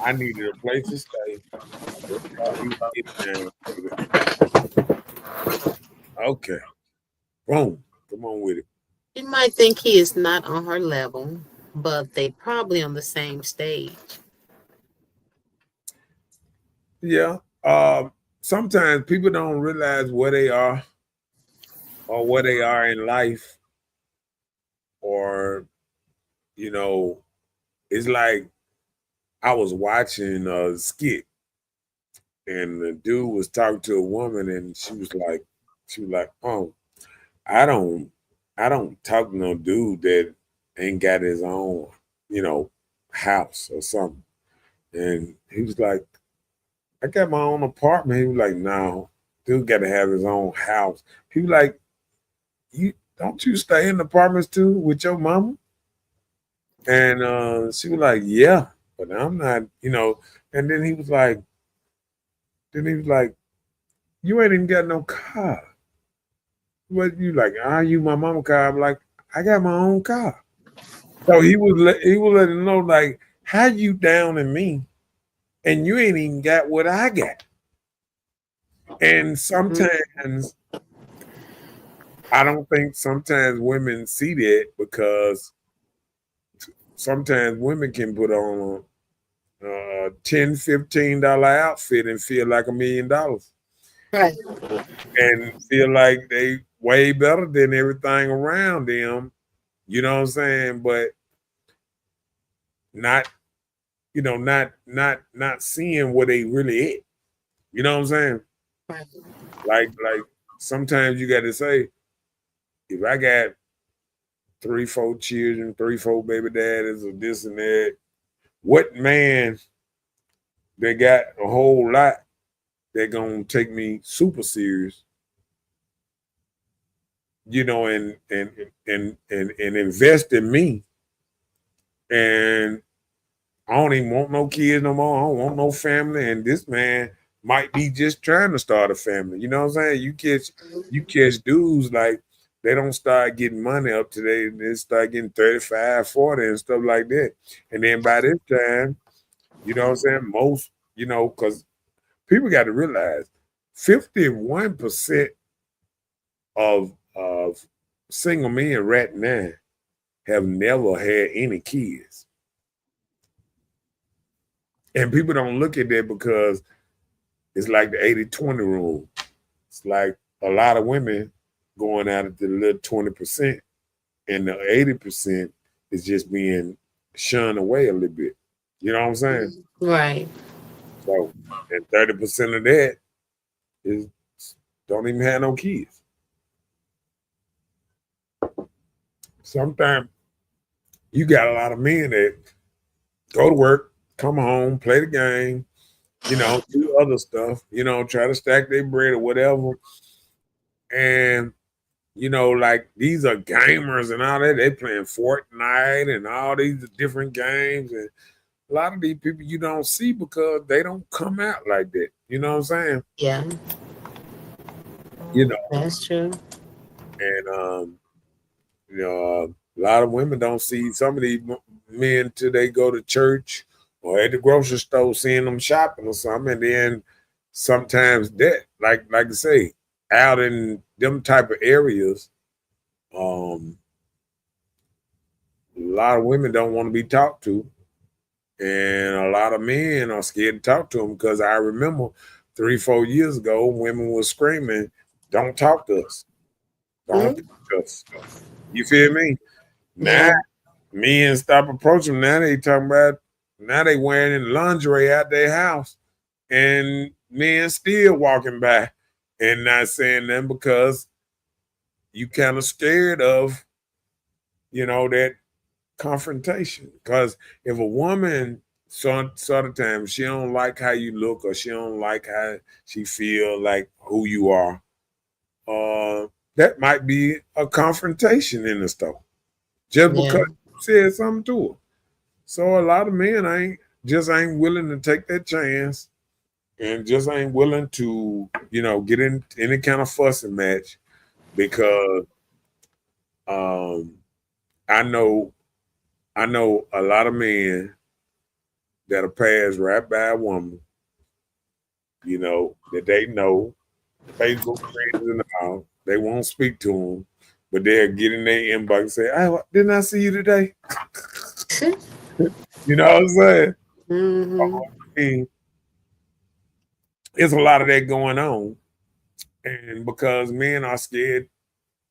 I needed a place to stay. That's how he was getting down, baby. Okay, boom, come on with it. You might think he is not on her level, but they probably on the same stage. Yeah. Sometimes people don't realize where they are or where they are in life, or you know, it's like I was watching a skit, and the dude was talking to a woman, and she was like, "Oh, I don't, I don't talk to no dude that ain't got his own, you know, house or something." And he was like, "I got my own apartment." He was like, "No, dude got to have his own house." He was like, "You don't you stay in apartments too with your mama?" And she was like, "Yeah, but I'm not, you know." And then he was like, "You ain't even got no car." What you like? You my mama car? I'm like, I got my own car. So he was letting them know like, how you down in me, and you ain't even got what I got. And sometimes I don't think sometimes women see that because sometimes women can put on a $10, $15 outfit and feel like $1,000,000 Right. and feel like they way better than everything around them. You know what I'm saying? But not, you know, not seeing what they really at. You know what I'm saying? Right. Like sometimes you got to say, if I got 3, 4 children, 3, 4 baby daddies, or this and that, what man that got a whole lot that gonna take me super serious, you know, and invest in me, and I don't even want no kids no more. I don't want no family. And this man might be just trying to start a family. You know what I'm saying? You catch dudes like they don't start getting money up today. They start getting 35, 40 and stuff like that. And then by this time, you know what I'm saying? Most, you know, because people got to realize 51% of single men right now have never had any kids. And people don't look at that because it's like the 80-20 rule. It's like a lot of women going out at the little 20%, and the 80% is just being shunned away a little bit. You know what I'm saying? Right. So, and 30% of that is don't even have no kids. Sometimes you got a lot of men that go to work, come home, play the game, you know, do other stuff, you know, try to stack their bread or whatever. And, you know, like these are gamers and all that. They playing Fortnite and all these different games. And a lot of these people you don't see because they don't come out like that. You know what I'm saying? Yeah, You know, that's true. and you know, a lot of women don't see some of these men till they go to church or at the grocery store, seeing them shopping or something, and then sometimes that, like I say, out in them type of areas, um, a lot of women don't want to be talked to, and a lot of men are scared to talk to them because I remember 3, 4 years ago, women were screaming, "Don't talk to us! Don't Mhm. talk to us!" You feel me? Now Yeah. men stop approaching them. Now they talking about now they wearing lingerie out their house, and men still walking by and not saying them because you kind of scared of, you know, that confrontation. Because if a woman sort of times she don't like how you look or she don't like how she feel like who you are, that might be a confrontation in the store just Yeah. because you said something to her. So a lot of men ain't willing to take that chance and just ain't willing to, you know, get in any kind of fussing match because um I know I know a lot of men that'll pass right by a woman, you know, that they know, Facebook friends and all. They won't speak to them, but they'll get in their inbox and say, "Hey, didn't I see you today?" You know what I'm saying? Mm-hmm. I mean, there's a lot of that going on. And because men are scared,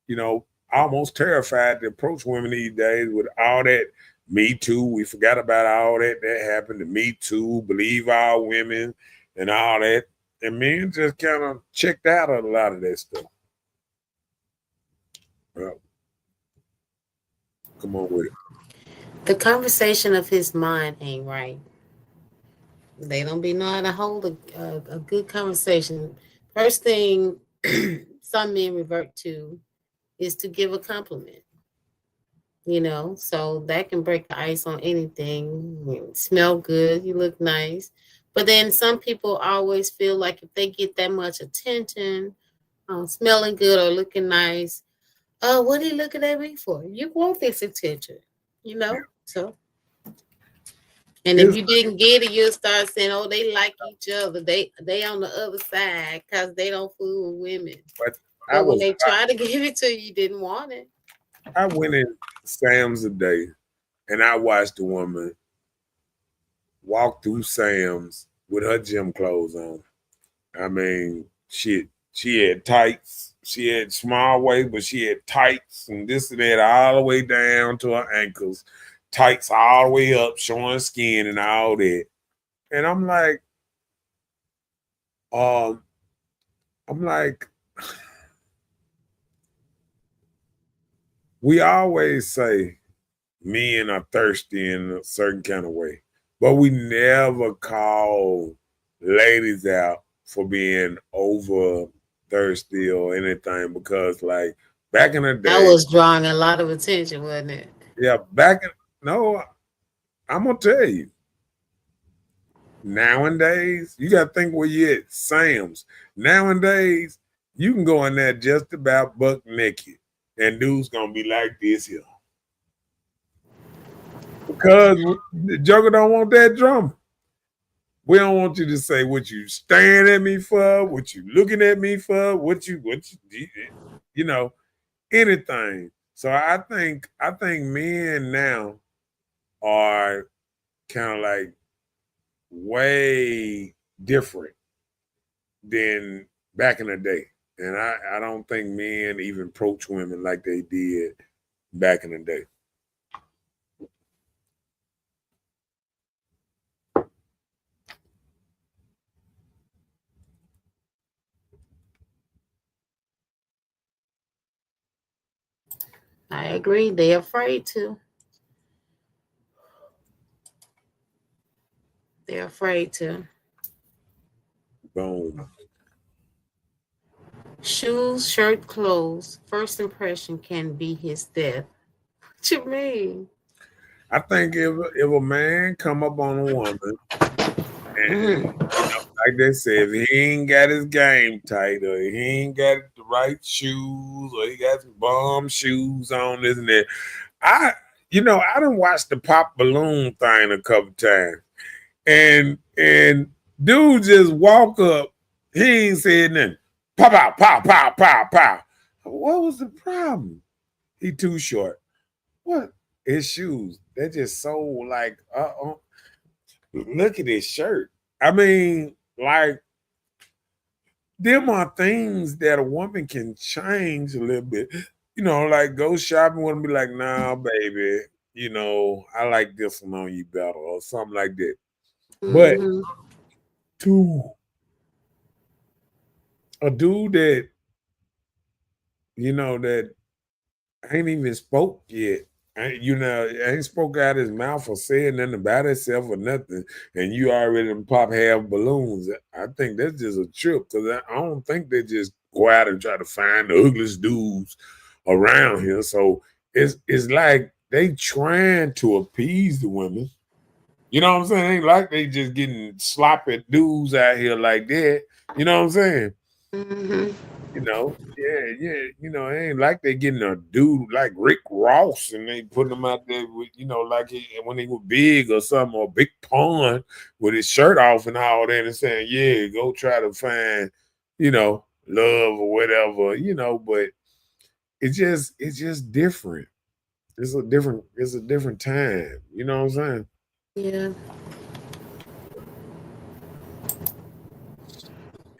you know, almost terrified to approach women these days with all that Me Too. We forgot about all that happened. The Me Too, Believe All Women, and all that. And men just kind of checked out of a lot of that stuff. Well, come on with it. The conversation of his mind ain't right. They don't be knowing how to hold a good conversation. First thing some men revert to is to give a compliment. So that can break the ice on anything. You smell good, you look nice. But then some people always feel like if they get that much attention, smelling good or looking nice, oh, what are you looking at me for? You want this attention, So, and if It's, you didn't get it, you'll start saying, "Oh, they like each other. They on the other side because they don't fool with women." but I But when was they try to give it to you, you didn't want it. I went in Sam's a day and I watched a woman walk through Sam's with her gym clothes on. I mean, she had tights. She had small waist, but she had tights and this and that all the way down to her ankles. Tights all the way up, showing skin and all that. And um, I'm like, we always say men are thirsty in a certain kind of way, but we never call ladies out for being over thirsty or anything because, like, back in the That day, was drawing a lot of attention, wasn't it? yeah, no, I'm gonna tell you, nowadays, you gotta think where you at, Sam's. Nowadays, you can go in there just about buck naked, and dude's gonna be like this here. Because the Joker don't want that drama. We don't want you to say what you staring at me for, what you looking at me for, what you you know, anything. So I think men now are kind of like way different than back in the day. And I don't think men even approach women like they did back in the day. I agree. They're afraid to. They're afraid to. Boom. Shoes, shirt, clothes. First impression can be his death. What you mean? I think if a man come up on a woman and like they said, if he ain't got his game tight, or he ain't got the right shoes, or he got some bum shoes on, this and that. I done watched the pop balloon thing a couple times, and dude just walk up, he ain't said nothing. Pow pow pow pow pow pow. What was the problem? He too short. What? His shoes. They're just so like look at his shirt. I mean, like, them are things that a woman can change a little bit. Like go shopping with and be like, nah, baby, I like this one on you better or something like that. But Mm-hmm. to a dude that ain't even spoke yet, ain't spoke out his mouth or said nothing about himself or nothing, and you already done pop half balloons. I think that's just a trip because I don't think they just go out and try to find the ugliest dudes around here. So it's like they trying to appease the women. You know what I'm saying? Ain't like they just getting sloppy dudes out here like that. You know what I'm saying? Mm-hmm. It ain't like they getting a dude like Rick Ross and they putting him out there with, like when he was big or something, or Big Pun with his shirt off and all that and saying, yeah, go try to find, love or whatever, but it's just different. It's a different time. You know what I'm saying? Yeah.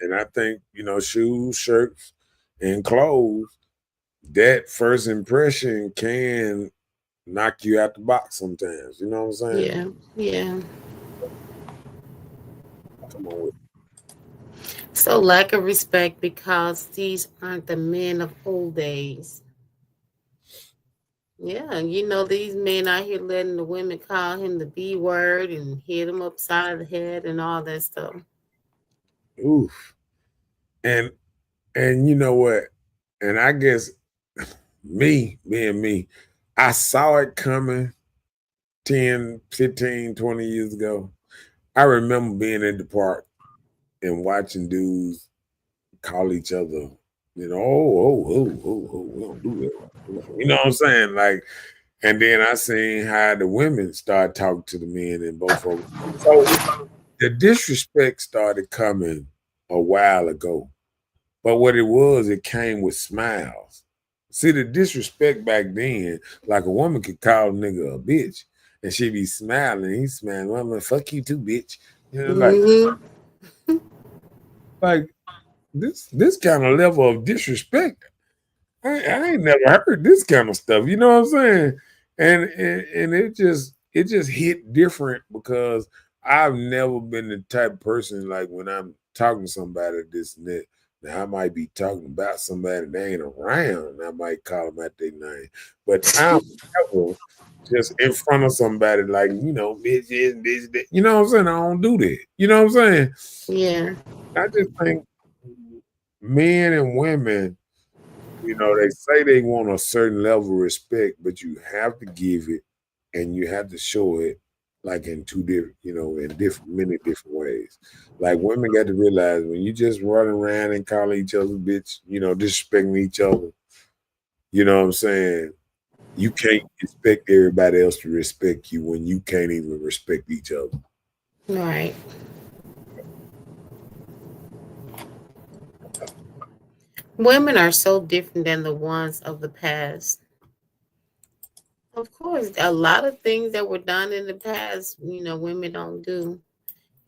And I think, shoes, shirts, and clothes, that first impression can knock you out the box sometimes. You know what I'm saying? Yeah, yeah. Come on with So lack of respect because these aren't the men of old days. Yeah, these men out here letting the women call him the B word and hit him upside the head and all that stuff. it. Oof. And you know what? And I guess me, being me, I saw it coming 10, 15, 20 years ago. I remember being in the park and watching dudes call each other, we don't do that. You know what I'm saying? Like, and then I seen how the women start talking to the men and both of them. So the disrespect started coming a while ago. But what it came with smiles. See, the disrespect back then, like a woman could call a nigga a bitch and she be smiling. He's smiling. Well, I'm like, fuck you too, bitch. Like this kind of level of disrespect. I ain't never heard this kind of stuff. You know what I'm saying? And it just hit different because I've never been the type of person like when I'm talking to somebody this and that. Now I might be talking about somebody that ain't around. I might call them out their name, but I'm never just in front of somebody like bitches, this, that. You know what I'm saying? I don't do that. You know what I'm saying? Yeah. I just think men and women, they say they want a certain level of respect, but you have to give it and you have to show it like in two different, many different ways. Like women got to realize when you just running around and calling each other bitch, disrespecting each other, you know what I'm saying? You can't expect everybody else to respect you when you can't even respect each other. Right. Women are so different than the ones of the past. Of course, a lot of things that were done in the past, women don't do.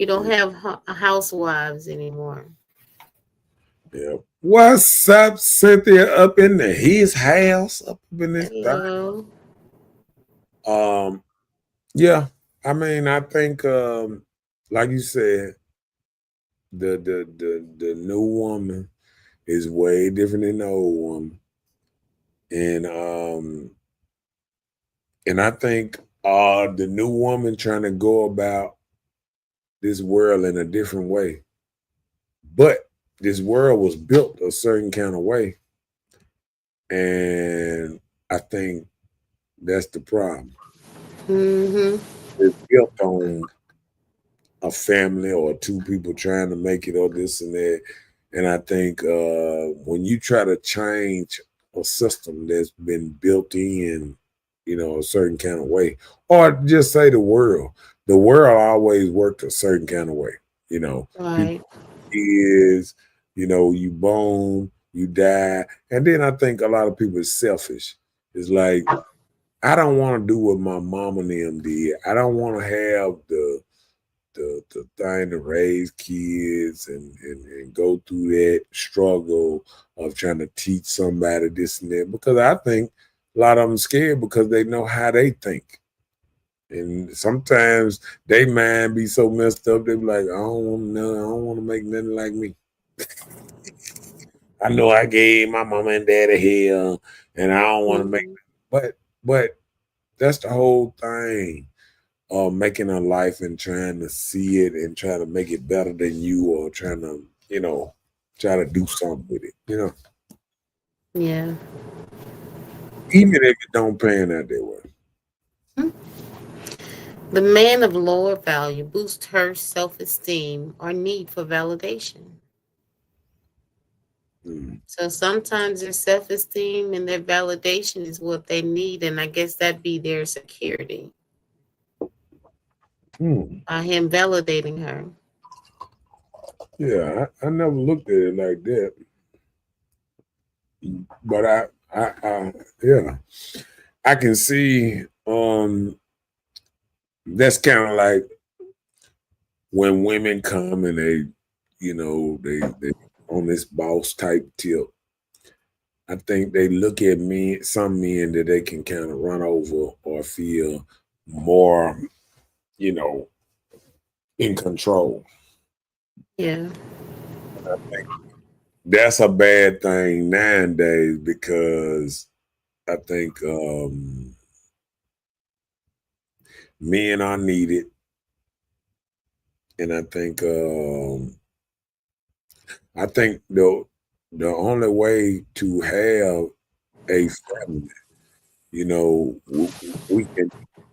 You don't have housewives anymore. Yeah. What's up, Cynthia? Up in his house, up in this thing. Hello. Yeah. I mean, I think like you said, the new woman is way different than the old woman. And I think the new woman trying to go about this world in a different way. But this world was built a certain kind of way. And I think that's the problem. Mm-hmm. It's built on a family or two people trying to make it or this and that. And I think when you try to change a system that's been built in, a certain kind of way, or just say the world always worked a certain kind of way. People Right. is, you born, you die. And then I think a lot of people is selfish. It's like, I don't want to do what my mom and them did. I don't want to have the thing to raise kids and go through that struggle of trying to teach somebody this and that, because I think a lot of them scared because they know how they think. And sometimes they mind be so messed up, they be like, I don't want to make nothing like me. I know I gave my mama and daddy hell and I don't want to make but that's the whole thing. Making a life and trying to see it and trying to make it better than you, or trying to, try to do something with it, Yeah. even if it don't pan out that way. The man of lower value boosts her self-esteem or need for validation. So sometimes their self-esteem and their validation is what they need, and I guess that'd be their security. By him validating her. Yeah, I never looked at it like that. But yeah, I can see that's kind of like when women come and they on this boss type tip. I think they look at me, some men that they can kind of run over or feel more, you know, in control. Yeah. I think that's a bad thing nowadays because I think men are needed, and I think the only way to have a family, you know, we can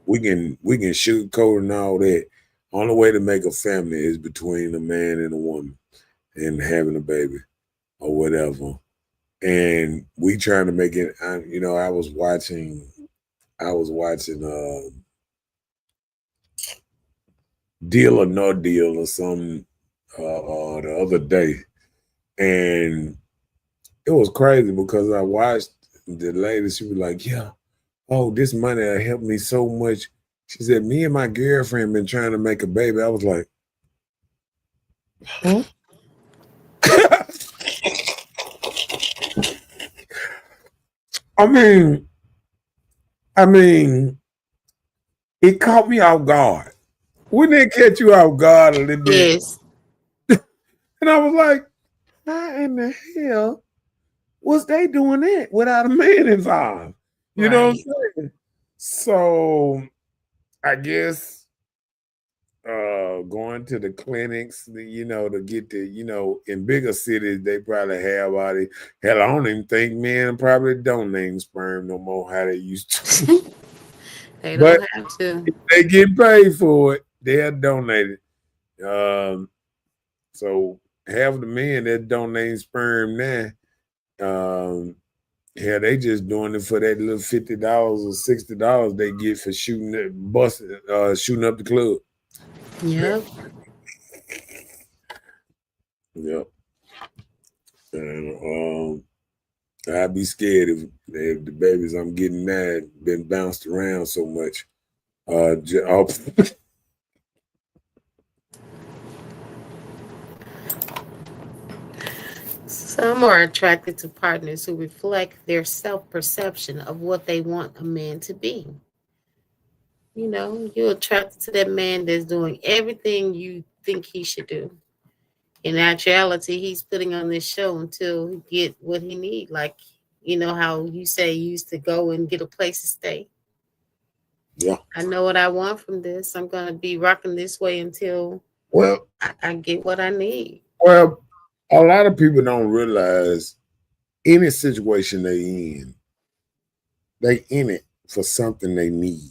sugarcoat and all that. Only way to make a family is between a man and a woman and having a baby or whatever. And we trying to make it. I was watching. Deal or No Deal or some the other day, and it was crazy because I watched the lady. She was like, "Yeah, oh, this money helped me so much." She said, "Me and my girlfriend been trying to make a baby." I was like, "Huh?" I mean, I mean, it caught me off guard. Wouldn't it catch you off guard a little bit? Yes. And I was like, "How in the hell was they doing that without a man involved?" You know what I'm Right. saying? So I guess going to the clinics, to get the, in bigger cities, they probably have all the hell. I don't even think men probably donate sperm no more how they used to. They But don't have to. if they get paid for it, they'll donate it. So half the men that donate sperm now, yeah, they just doing it for that little $50 or $60 they get for shooting shooting up the club. Yep. Yep. And I'd be scared if the babies I'm getting now been bounced around so much. Some are attracted to partners who reflect their self perception of what they want a man to be. You're attracted to that man that's doing everything you think he should do. In actuality, he's putting on this show until he get what he need. Like, how you say you used to go and get a place to stay. Yeah. I know what I want from this. I'm gonna be rocking this way until Well, I get what I need. well, a lot of people don't realize any situation they in it for something they need.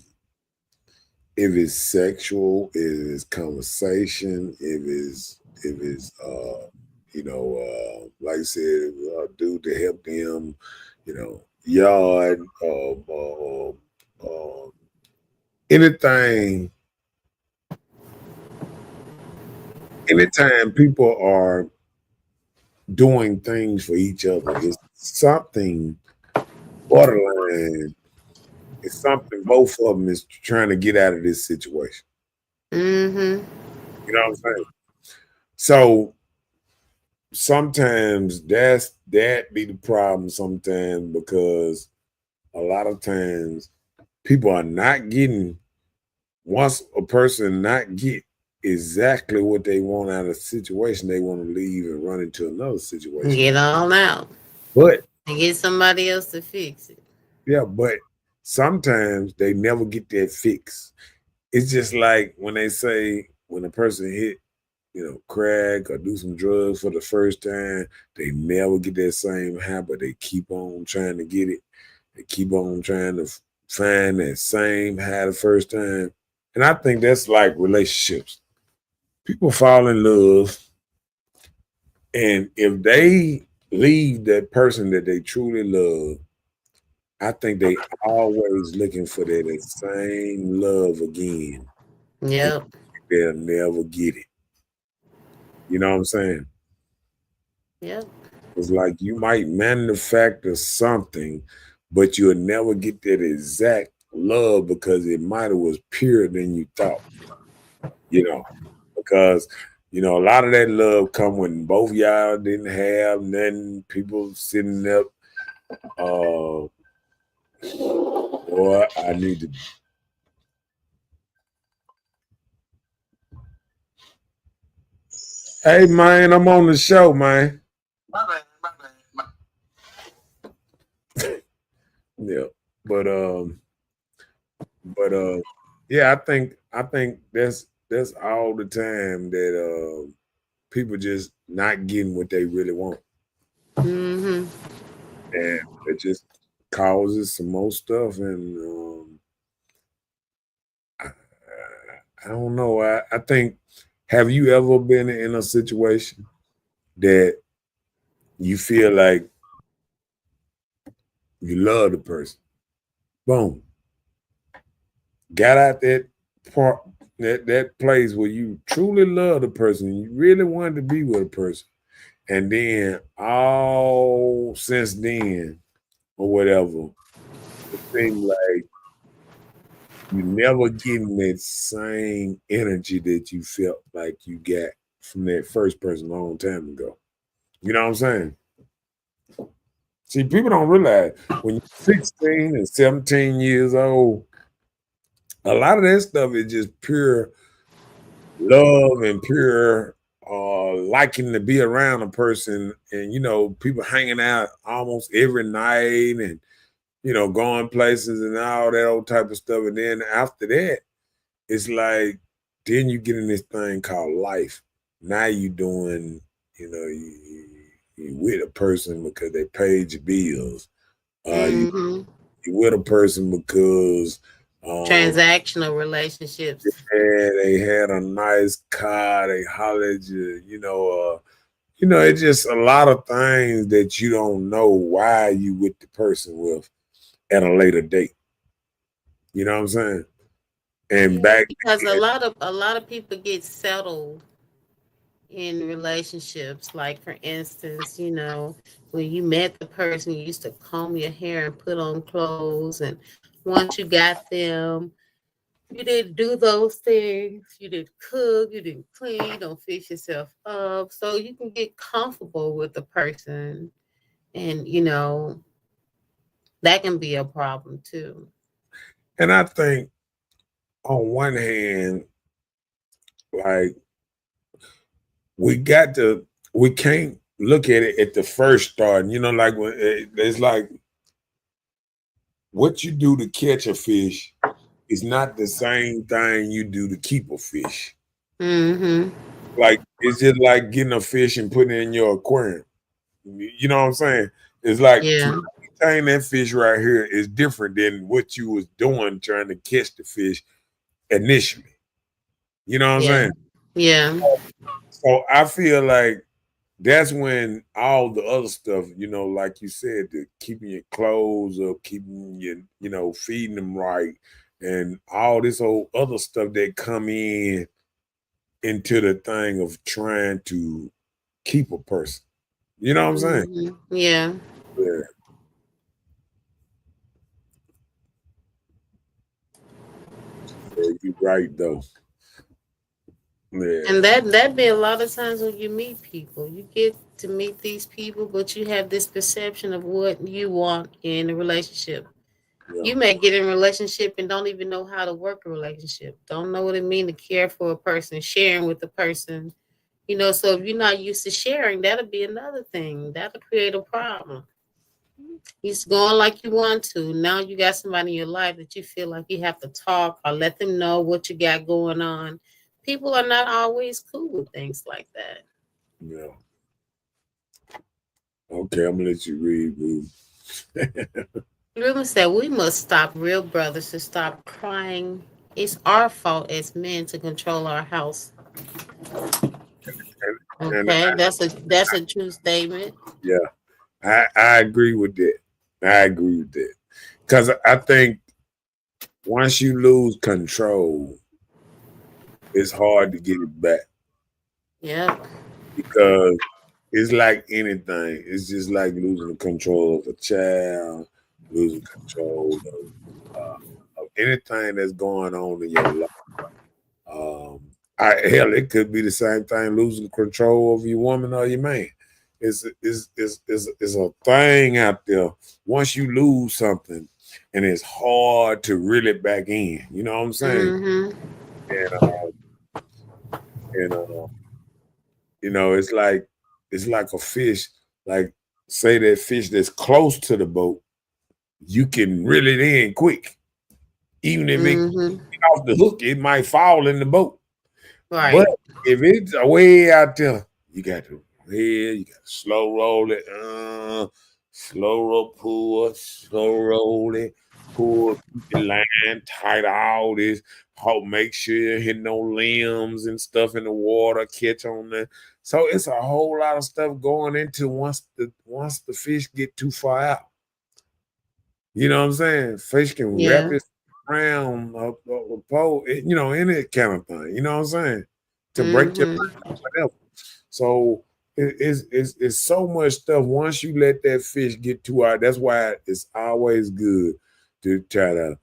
If it's sexual, if it's conversation, if it's like I said, dude to help them, yard, anything. Anytime people are doing things for each other, it's something borderline. It's something both of them is trying to get out of this situation. Mm-hmm. You know what I'm saying? So sometimes that be the problem sometimes because a lot of times people are not getting once a person not get exactly what they want out of a situation, they want to leave and run into another situation. Get all out But and get somebody else to fix it. yeah, but sometimes they never get that fix. It's just like when they say when a person hit, crack or do some drugs for the first time, they never get that same high, but they keep on trying to get it. They keep on trying to find that same high the first time. And I think that's like relationships. People fall in love, and if they leave that person that they truly love, I think they always looking for that same love again. And Yep. they'll never get it. You know what I'm saying? Yep. It's like you might manufacture something, but you'll never get that exact love because it might have was purer than you thought. Because a lot of that love come when both y'all didn't have nothing. People sitting up Boy, I need to. Hey man, I'm on the show, man. My bad. Yeah, but yeah, I think that's all the time that people just not getting what they really want, Mm-hmm. and it just causes some more stuff. And I, I don't know. I think, have you ever been in a situation that you feel like you love the person? Boom, got out that part, that place where you truly love the person, you really wanted to be with a person, and then all since then or whatever, it seems like you never getting that same energy that you felt like you got from that first person a long time ago. You know what I'm saying? See, people don't realize when you're 16 and 17 years old, a lot of that stuff is just pure love and pure liking to be around a person, and people hanging out almost every night, and going places and all that old type of stuff. And then after that, it's like then you get in this thing called life. Now you doing, you with a person because they paid your bills. You Mm-hmm. with a person because Transactional relationships. they had a nice car, they hollered you, it's just a lot of things that you don't know why you with the person with at a later date. You know what I'm saying? And Yeah, back because then, a lot of people get settled in relationships. Like for instance, when you met the person, you used to comb your hair and put on clothes, and once you got them, you didn't do those things. You didn't cook, you didn't clean, you don't fix yourself up. So you can get comfortable with the person, and that can be a problem too. and I think on one hand, like we can't look at it at the first start. Like when it's like what you do to catch a fish is not the same thing you do to keep a fish. Mm-hmm. Like it's just like getting a fish and putting it in your aquarium. You know what I'm saying? It's like to Yeah. maintain that fish right here is different than what you was doing trying to catch the fish initially. You know what I'm Yeah. saying? Yeah. So I feel like that's when all the other stuff, like you said, the keeping your clothes up, keeping your, feeding them right, and all this old other stuff that come in into the thing of trying to keep a person. You know what I'm saying? Mm-hmm. Yeah. Yeah, yeah, you're right though. Yeah, And that be a lot of times when you meet people. You get to meet these people, but you have this perception of what you want in a relationship. yeah, You may get in a relationship and don't even know how to work a relationship. Don't know what it means to care for a person, sharing with the person. So if you're not used to sharing, that'll be another thing. That'll create a problem. He's going like you want to. Now you got somebody in your life that you feel like you have to talk or let them know what you got going on. People are not always cool with things like that. yeah. Okay, I'm gonna let you read, boo. Ruma said we must stop real brothers to stop crying. It's our fault as men to control our house. and Okay, that's a true statement. yeah, I agree with that. I agree with that because I think once you lose control, it's hard to get it back Yep. because it's like anything. It's just like losing control of a child, losing control of anything that's going on in your life. Hell, it could be the same thing losing control of your woman or your man. is a thing out there. Once you lose something, and it's hard to reel it back in. You know what I'm saying? Mm-hmm. And and it's like a fish. Like say that fish that's close to the boat, you can reel it in quick. Even if it Mm-hmm. get off the hook, it might fall in the boat. But Right. if it's way out there, you got to slow roll it, slow roll it, pull, keep the line tight, all this. Hope make sure you hit no limbs and stuff in the water, catch on that. So it's a whole lot of stuff going into once the fish get too far out. You know what I'm saying? Fish can wrap Yeah. it around a pole, any kind of thing. You know what I'm saying? To break your Mm-hmm. whatever. So it's so much stuff. Once you let that fish get too out, that's why it's always good to try to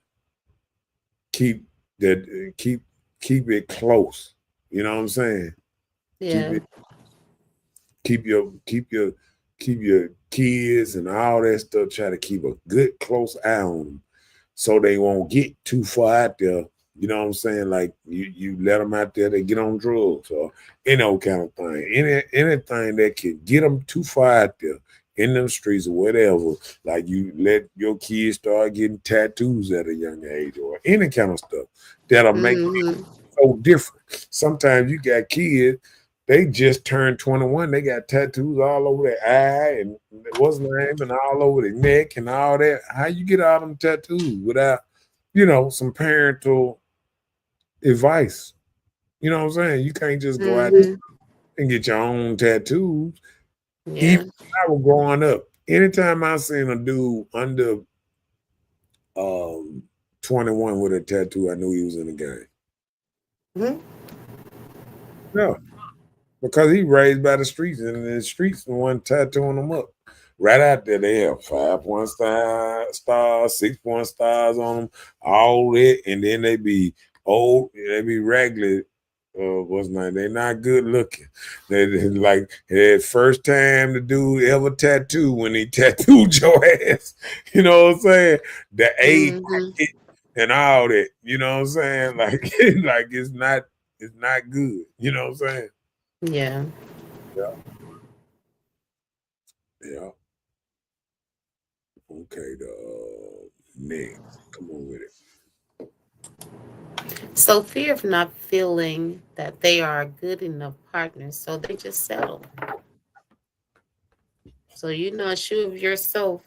keep that keep it close. You know what I'm saying? Keep Yeah. it keep your kids and all that stuff. Try to keep a good close eye on them so they won't get too far out there. You know what I'm saying? Like you let them out there, they get on drugs or any old kind of thing. Anything that can get them too far out there in them streets or whatever. Like you let your kids start getting tattoos at a young age or any kind of stuff that'll make them Mm-hmm. so different. Sometimes you got kids, they just turned 21. They got tattoos all over their eye and what's the name and all over their neck and all that. How you get all them tattoos without, some parental advice? You know what I'm saying? You can't just go out Mm-hmm. and get your own tattoos. Even Yeah. when I was growing up, anytime I seen a dude under um 21 with a tattoo, I knew he was in the game. Mm-hmm. No, because he raised by the streets, and the streets the one tattooing them up. Right out there, they have 5 point stars, 6 point stars on them, all that, and then they be old, they be regular. What's name? They not good looking. They like the first time the dude ever tattooed when he tattooed your ass. You know what I'm saying? The age Mm-hmm. and all that. You know what I'm saying? Like like it's not good. You know what I'm saying? Yeah. Yeah. Yeah. Okay. The next. Come on with it. So fear of not feeling that they are a good enough partner, so they just settle. So you're not sure of yourself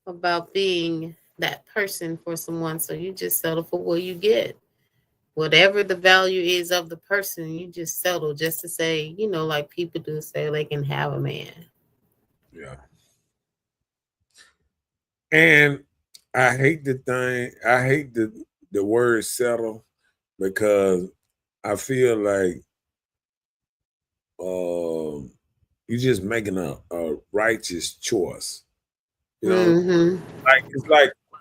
about being that person for someone, so you just settle for what you get. Whatever the value is of the person, you just settle just to say, like people do say they can have a man. Yeah. And I hate the thing. I hate the word settle because I feel like um you're just making a righteous choice. You know, Mm-hmm.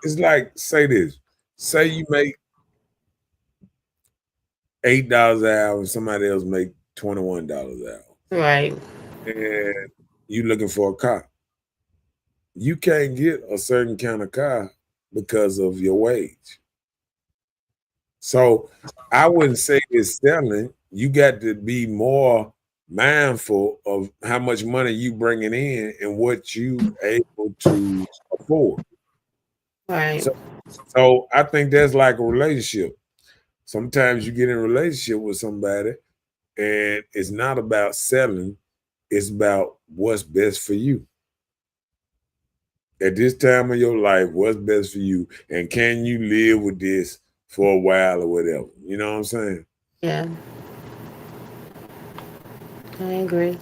it's like say this. Say you make $8 an hour and somebody else make $21 an hour. Right. And you looking for a car. You can't get a certain kind of car because of your wage. So I wouldn't say it's selling. You got to be more mindful of how much money you bringing in and what you able to afford. Right. So, so I think that's like a relationship. Sometimes you get in a relationship with somebody and it's not about selling, it's about what's best for you. At this time of your life, what's best for you? And can you live with this for a while or whatever? You know what I'm saying? Yeah. I agree.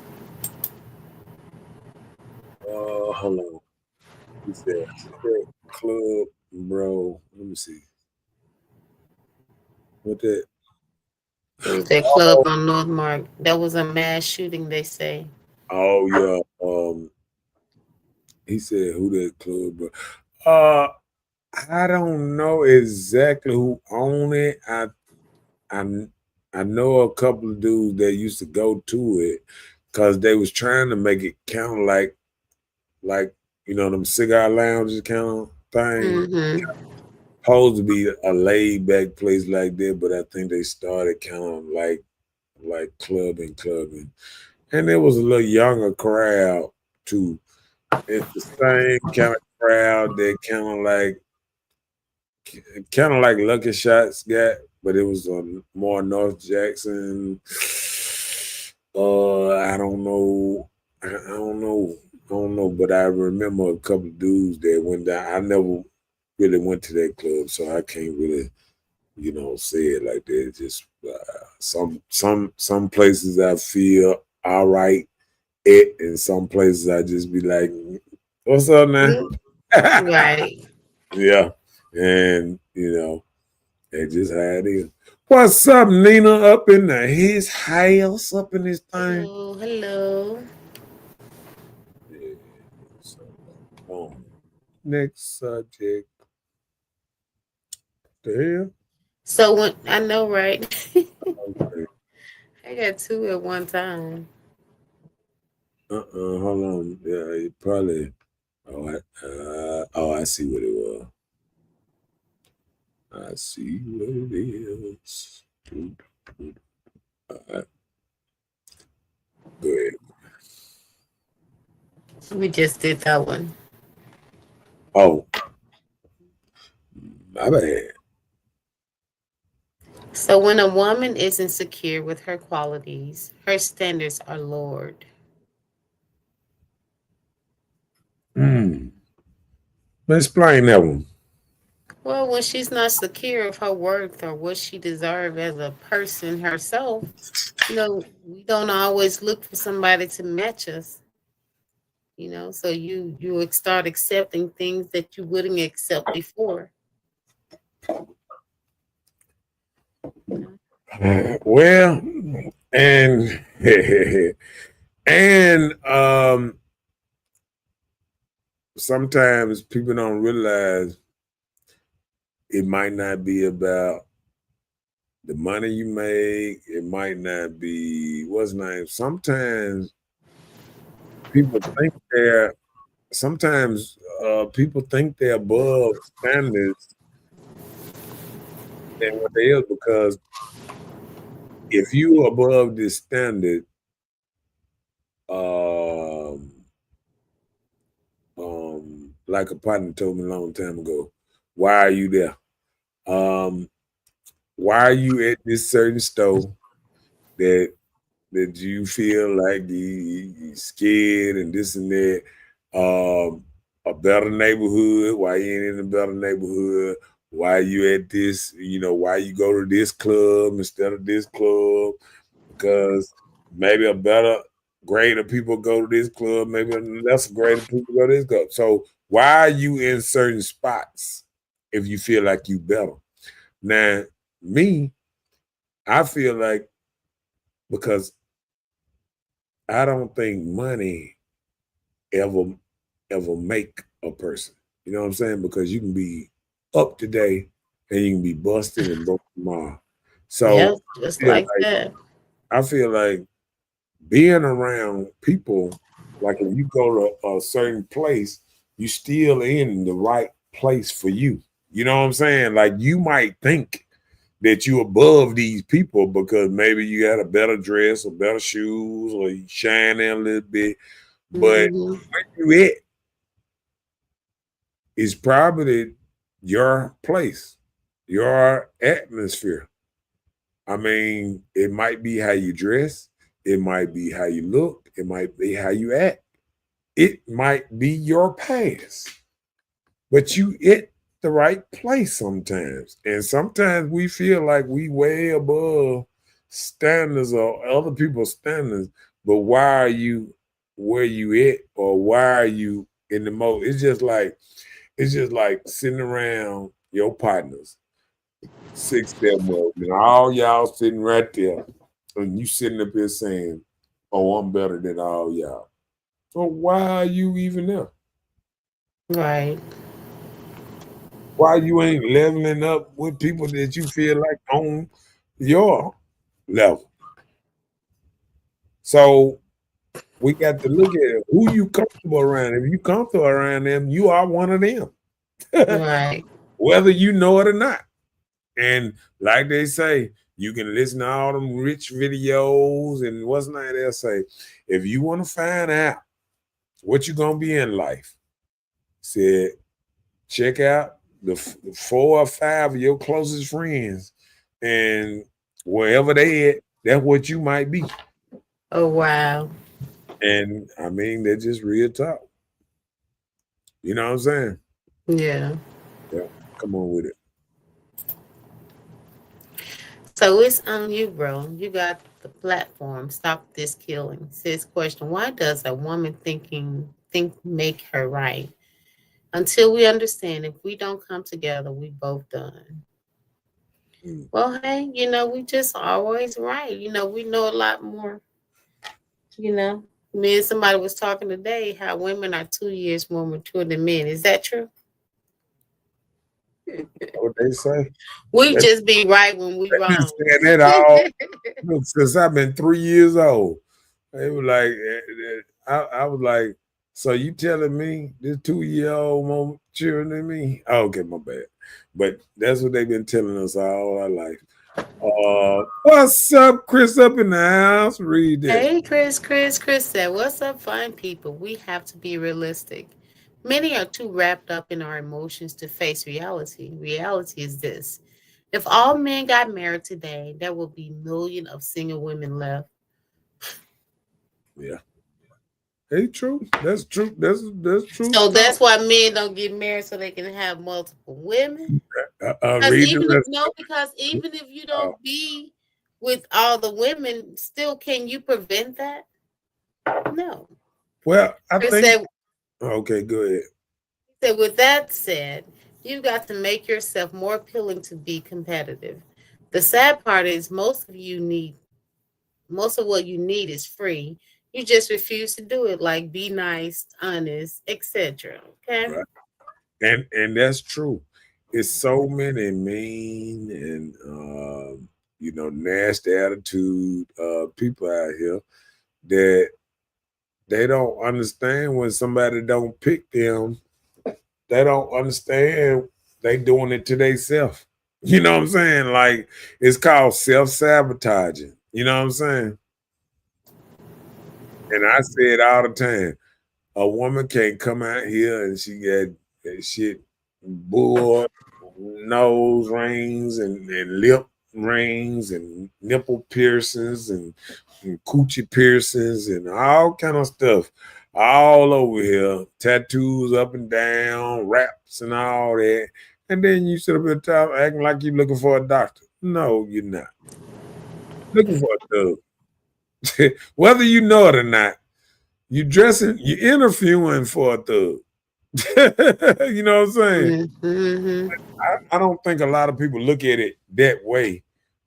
Hold on. He said club, bro. Let me see. What that? It was that club Oh, on North Mark. That was a mass shooting, they say. oh yeah. He said who that club, bro? Uh, I don't know exactly who own it. I I know a couple of dudes that used to go to it. because they was trying to make it kind of like them cigar lounges kind of thing. Mm-hmm. Supposed to be a laid back place like that, but I think they started kind of like clubbing, and there was a little younger crowd too. It's the same kind of crowd that kind of like Lucky Shots got, but it was more North Jackson. I don't know. I don't know, but I remember a couple of dudes that went down. I never really went to that club, so I can't really, say it like that. It's just some places I feel all right at, and some places I just be like, "What's up now?" Right. Yeah, and it's just how it is. What's up, Nina? Up in his house, up in his thing. Hello, hello. Yeah. So, next subject. The hell? So when I know, right? Okay. I got two at one time. Hold on. Yeah, you probably. I see what it was. I see what it is. All right. Go ahead. We just did that one. Oh, my bad. So when a woman is insecure with her qualities, her standards are lowered. Explain that one. Well, when she's not secure of her worth or what she deserves as a person herself, we don't always look for somebody to match us. So you start accepting things that you wouldn't accept before. Well, and and sometimes people don't realize it might not be about the money you make. It might not be what's name. Sometimes people think they're sometimes people think they're above standards than what they is, because if you above this standard, um, like a partner told me a long time ago, why are you there? Why are you at this certain store that you feel like you scared and this and that? A better neighborhood? Why you ain't in a better neighborhood? Why you at this? Why you go to this club instead of this club? Because maybe a better grade of people go to this club, maybe a lesser grade of people go to this club. So why are you in certain spots if you feel like you better? Now, me, I feel like, because I don't think money ever make a person. You know what I'm saying? Because you can be up today and you can be busted and broke tomorrow. Yeah, So just like that. I feel like being around people, like if you go to a certain place, you still in the right place for you. You know what I'm saying? Like you might think that you above these people because maybe you got a better dress or better shoes or you shining a little bit. But Hmm. where you at is probably your place, your atmosphere. I mean, it might be how you dress, it might be how you look, it might be how you act, it might be your past, but you at the right place sometimes. And sometimes we feel like we way above standards or other people's standards, but why are you where you at, or why are you in the most? It's just like sitting around your partners, 6, 7 of them, and all y'all sitting right there, and you sitting up here saying, "Oh, I'm better than all y'all." So why are you even there? Right. Why you ain't leveling up with people that you feel like on your level? So We got to look at it. Who you comfortable around. If you comfortable around them, you are one of them. Right. Whether you know it or not. And like they say, you can listen to all them rich videos and what's not they'll say. If you want to find out what you're gonna be in life, said check out the 4 or 5 of your closest friends, and wherever they at, that's what you might be. Oh, wow. And I mean, they're just real talk. You know what I'm saying? Yeah. Yeah, come on with it. So it's on you, bro. You got the platform. Stop this killing. Sis question: why does a woman think make her right? Until we understand, if we don't come together, we both done. Mm. Well, hey, we just always right. We know a lot more. Me and somebody was talking today how women are 2 years more mature than men. Is that true? What they say? We They, just be right when we they been wrong. saying that all since I've been 3 years old. They were like, I was like, so you telling me this 2-year-old more mature than me? Oh, okay, my bad. But that's what they've been telling us all our life. What's up, Chris up in the house? Read that. Hey, Chris said, what's up, fine people? We have to be realistic. Many are too wrapped up in our emotions to face reality. Reality is this. If all men got married today, there will be millions of single women left. Yeah. Hey, true. That's true. That's true. So that's why men don't get married so they can have multiple women. Read the rest. Because even if you Oh, don't be with all the women, still can you prevent that? No. well, I Chris think. said, Okay, go ahead. with that said, you've got to make yourself more appealing to be competitive. The sad part is most of what you need is free. You just refuse to do it, like be nice, honest, etc. Okay. Right. And that's true. It's so many mean and nasty attitude people out here that they don't understand when somebody don't pick them. They don't understand they doing it to themselves. You know what I'm saying? Like it's called self-sabotaging. You know what I'm saying? And I say it all the time. A woman can't come out here and she got that shit bull nose rings and lip rings and nipple piercings and coochie piercings and all kind of stuff all over here, tattoos up and down, wraps and all that. And then you sit up at the top acting like you're looking for a doctor. No, you're not. Looking for a thug. Whether you know it or not, you're interviewing for a thug. You know what I'm saying? Mm-hmm. I don't think a lot of people look at it that way,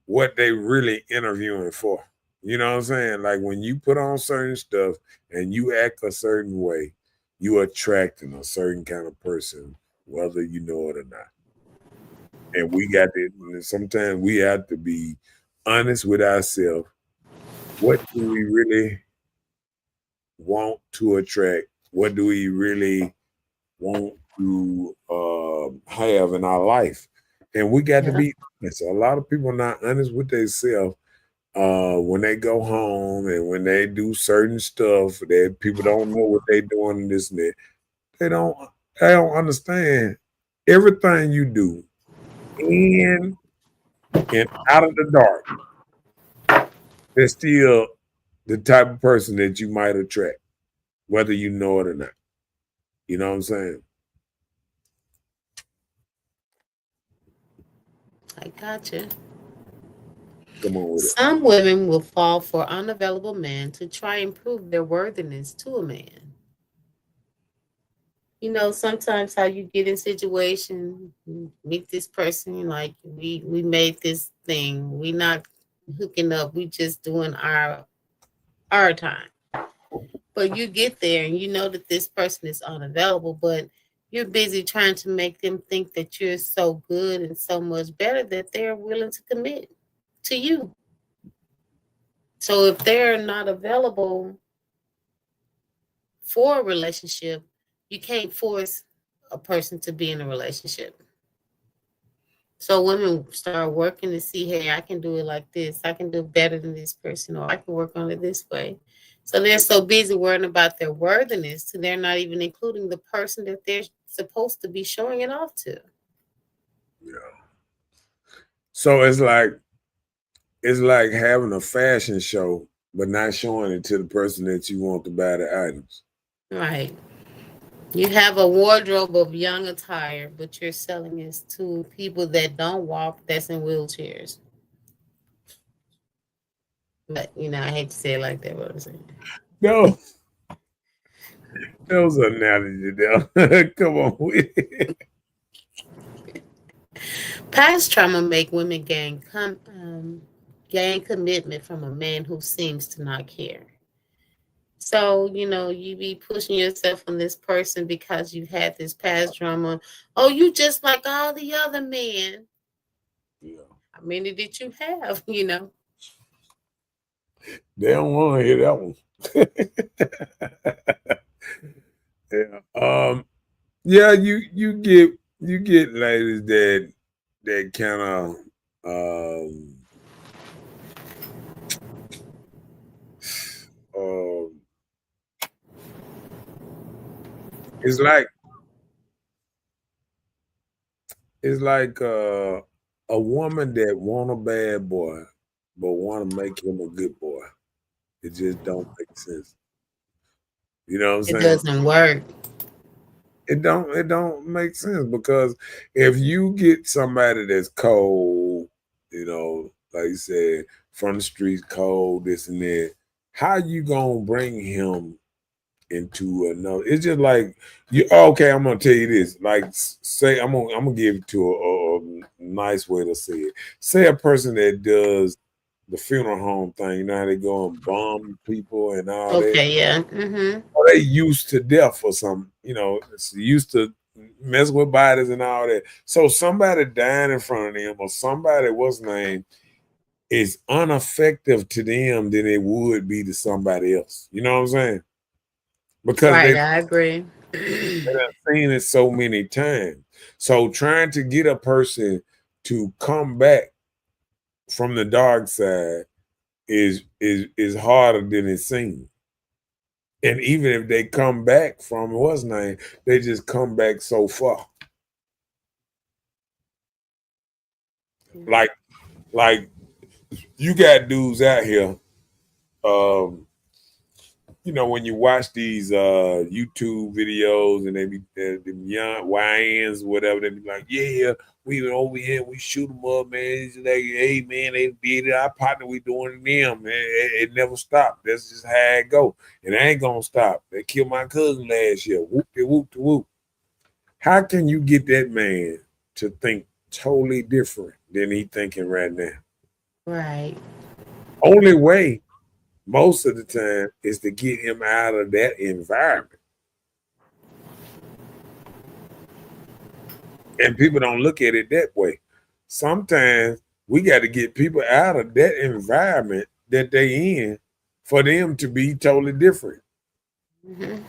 what they really interviewing for. You know what I'm saying? Like when you put on certain stuff and you act a certain way, you attracting a certain kind of person, whether you know it or not. And we got to, sometimes we have to be honest with ourselves. What do we really want to attract? What do we really want to have in our life? And we got to Yeah. be honest. A lot of people are not honest with themselves when they go home and when they do certain stuff that people don't know what they doing in this and that. They don't understand everything you do in and out of the dark. They're still the type of person that you might attract, whether you know it or not. You know what I'm saying? I gotcha. Come on with it. Some women will fall for unavailable men to try and prove their worthiness to a man. Sometimes how you get in situation, you meet this person, like we made this thing. We not hooking up. We just doing our time. But you get there and you know that this person is unavailable, but you're busy trying to make them think that you're so good and so much better that they're willing to commit to you. So if they're not available, for a relationship, you can't force a person to be in a relationship. So women start working to see, hey, I can do it like this. I can do better than this person, or I can work on it this way. So they're so busy worrying about their worthiness, so they're not even including the person that they're supposed to be showing it off to. Yeah. So it's like having a fashion show, but not showing it to the person that you want to buy the items. Right. You have a wardrobe of young attire, but you're selling it to people that don't walk, that's in wheelchairs. But I hate to say it like that, what I'm saying. No. That was an analogy there. Come on with it. Past trauma make women gain commitment from a man who seems to not care. So, you be pushing yourself on this person because you had this past drama. Oh, you just like all the other men. Yeah. How many did you have, They don't want to hear that one. Yeah. Yeah, you get ladies that kind of it's like a woman that want a bad boy but want to make him a good boy. It just don't make sense. You know what I'm It saying? doesn't work. It don't make sense, because if you get somebody that's cold, like you said, from the streets, cold, this and that, how you gonna bring him into another? It's just like okay, I'm gonna tell you this. Like, say I'm gonna give it to a nice way to say it. Say a person that does the funeral home thing, how they go and bomb people and all that. Okay, yeah. Mm-hmm. Or they used to death or something, used to mess with bodies and all that. So somebody dying in front of them, or somebody what's name, is unaffective to them than it would be to somebody else. You know what I'm saying? Because Right, I agree. they've seen it so many times. So trying to get a person to come back from the dark side is harder than it seems. And even if they come back from what's name, they just come back so far. Like you got dudes out here, when you watch these YouTube videos and they be the young YNs, whatever, they be like, yeah, we went over here, we shoot them up, man. It's like, hey, man, they did it. Our partner, we doing it them, man. It never stopped. That's just how it go. And it ain't gonna stop. They killed my cousin last year. Whoop de whoop de whoop. How can you get that man to think totally different than he thinking right now? Right. Only way, most of the time, is to get him out of that environment. And people don't look at it that way. Sometimes we got to get people out of that environment that they in for them to be totally different. Mm-hmm.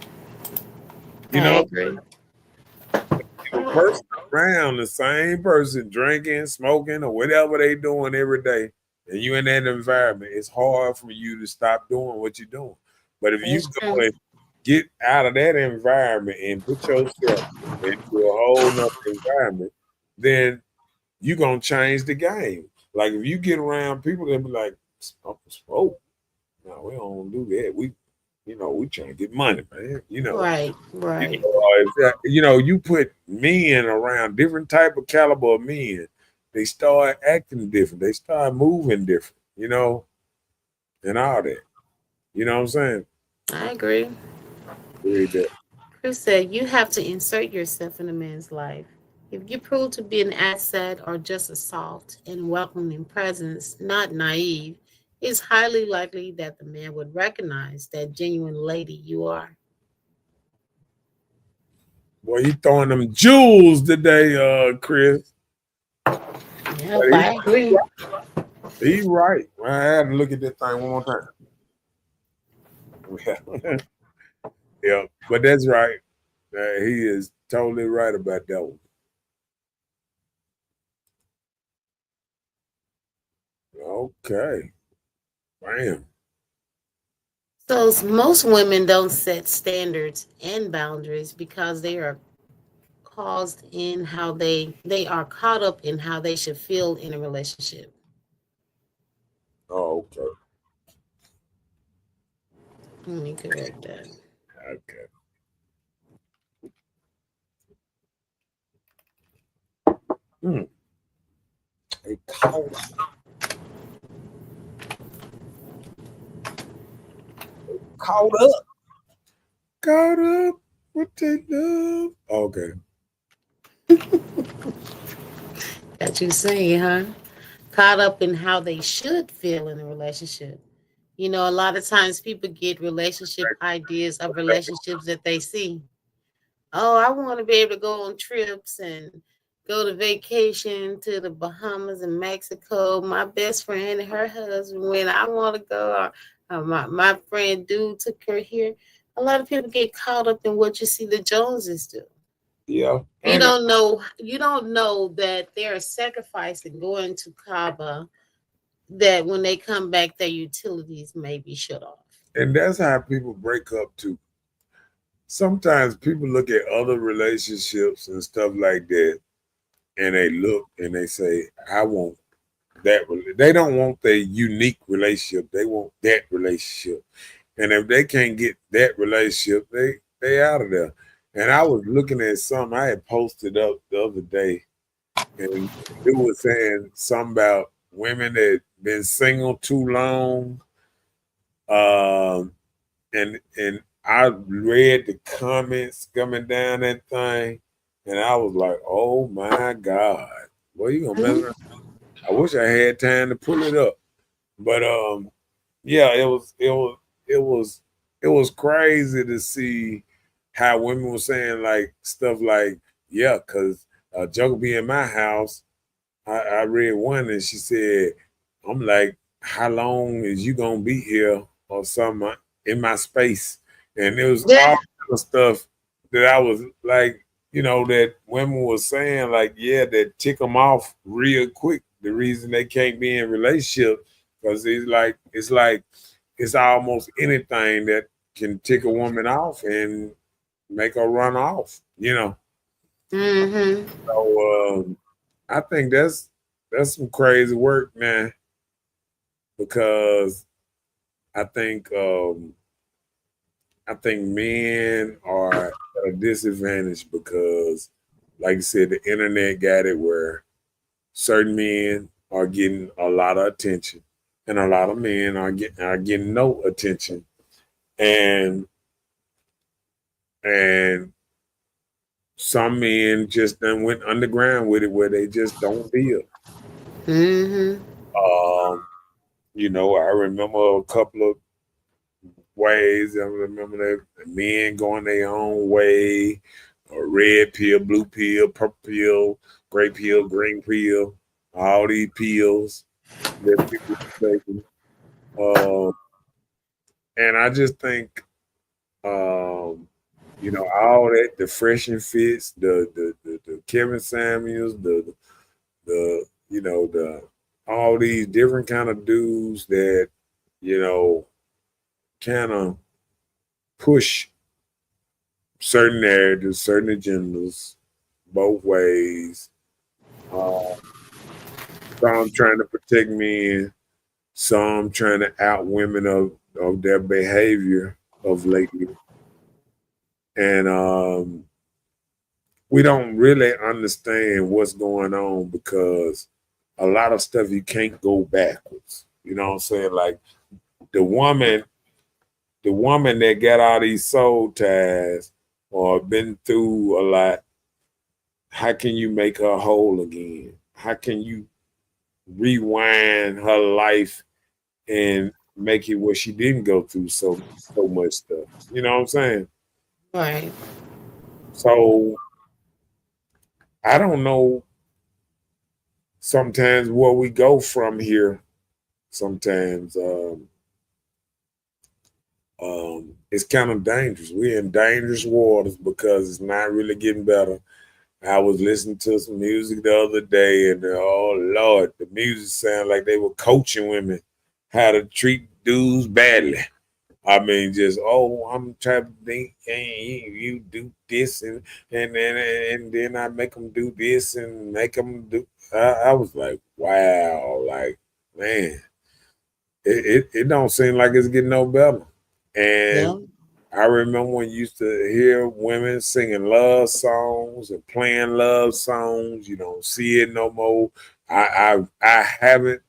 I agree. The person around, the same person drinking, smoking, or whatever they doing every day, and you in that environment, it's hard for you to stop doing what you're doing. But if you go and get out of that environment and put yourself into a whole nother environment, then you're gonna change the game. Like if you get around people that be like, "Oh, no, we don't do that. We trying to get money, man." Right. You put men around different type of caliber of men, they start acting different. They start moving different, and all that. You know what I'm saying? I agree. Chris said, you have to insert yourself in a man's life. If you prove to be an asset or just a soft and welcoming presence, not naive, it's highly likely that the man would recognize that genuine lady you are. Boy, you throwing them jewels today, Chris. Yeah, I agree. He's right. I had to look at that thing one more time. Yeah, but that's right. He is totally right about that one. Okay. Bam. So most women don't set standards and boundaries because they are caused in how they are caught up in how they should feel in a relationship. Oh, okay. Let me correct that. Okay. Hmm. They caught up. Caught up with they love. Okay. That you say, huh? Caught up in how they should feel in a relationship. You know, a lot of times people get relationship ideas of relationships that they see. Oh, I want to be able to go on trips and go to vacation to the Bahamas and Mexico. My best friend and her husband, when I want to go, my friend dude took her here. A lot of people get caught up in what you see the Joneses do. Yeah. You And don't know that they're sacrificing going to Cabo, that when they come back their utilities may be shut off. and that's how people break up too. Sometimes people look at other relationships and stuff like that, and they look and they say, "I want that." They don't want the unique relationship. They want that relationship. And if they can't get that relationship, they out of there. And I was looking at something I had posted up the other day, and it was saying something about women that been single too long. Um, and I read the comments coming down that thing, and I was like, "Oh my God, well, you gonna mess Mhm. around?" I wish I had time to pull it up, but yeah, it was crazy to see how women were saying like stuff like, "Yeah, because Joker be in my house." I read one and she said, "I'm like, how long is you gonna be here or something in my space?" And it was Yeah. all kind of stuff that I was like, that women was saying like, yeah, that tick them off real quick. The reason they can't be in relationship because it's almost anything that can tick a woman off and make her run off. Mm-hmm. So I think that's some crazy work, man. Because I think I think men are at a disadvantage because, like you said, the internet got it where certain men are getting a lot of attention, and a lot of men are getting no attention, and and some men just then went underground with it where they just don't deal. Mm-hmm. Um, I remember a couple of ways. I remember the men going their own way, red pill, blue pill, purple pill, gray pill, green pill, all these pills that people are taking. Uh, and I just think, all that, the fresh and fits, the Kevin Samuels, the all these different kind of dudes that, you know, kind of push certain narratives, certain agendas, both ways. Uh, some trying to protect men, some trying to out women of their behavior of lately. And we don't really understand what's going on because a lot of stuff you can't go backwards. You know what I'm saying? Like the woman, the woman that got all these soul ties or been through a lot, how can you make her whole again? How can you rewind her life and make it where she didn't go through so much stuff? You know what I'm saying? Right. So I don't know sometimes where we go from here. Sometimes it's kind of dangerous. We're in dangerous waters because it's not really getting better. I was listening to some music the other day, and oh Lord, the music sounded like they were coaching women how to treat dudes badly. I mean, just I'm trying to think, hey, you do this, and then I make them do this and make them do. I was like, wow, like man, it don't seem like it's getting no better. Yeah. And I remember when you used to hear women singing love songs and playing love songs. You don't see it no more. I haven't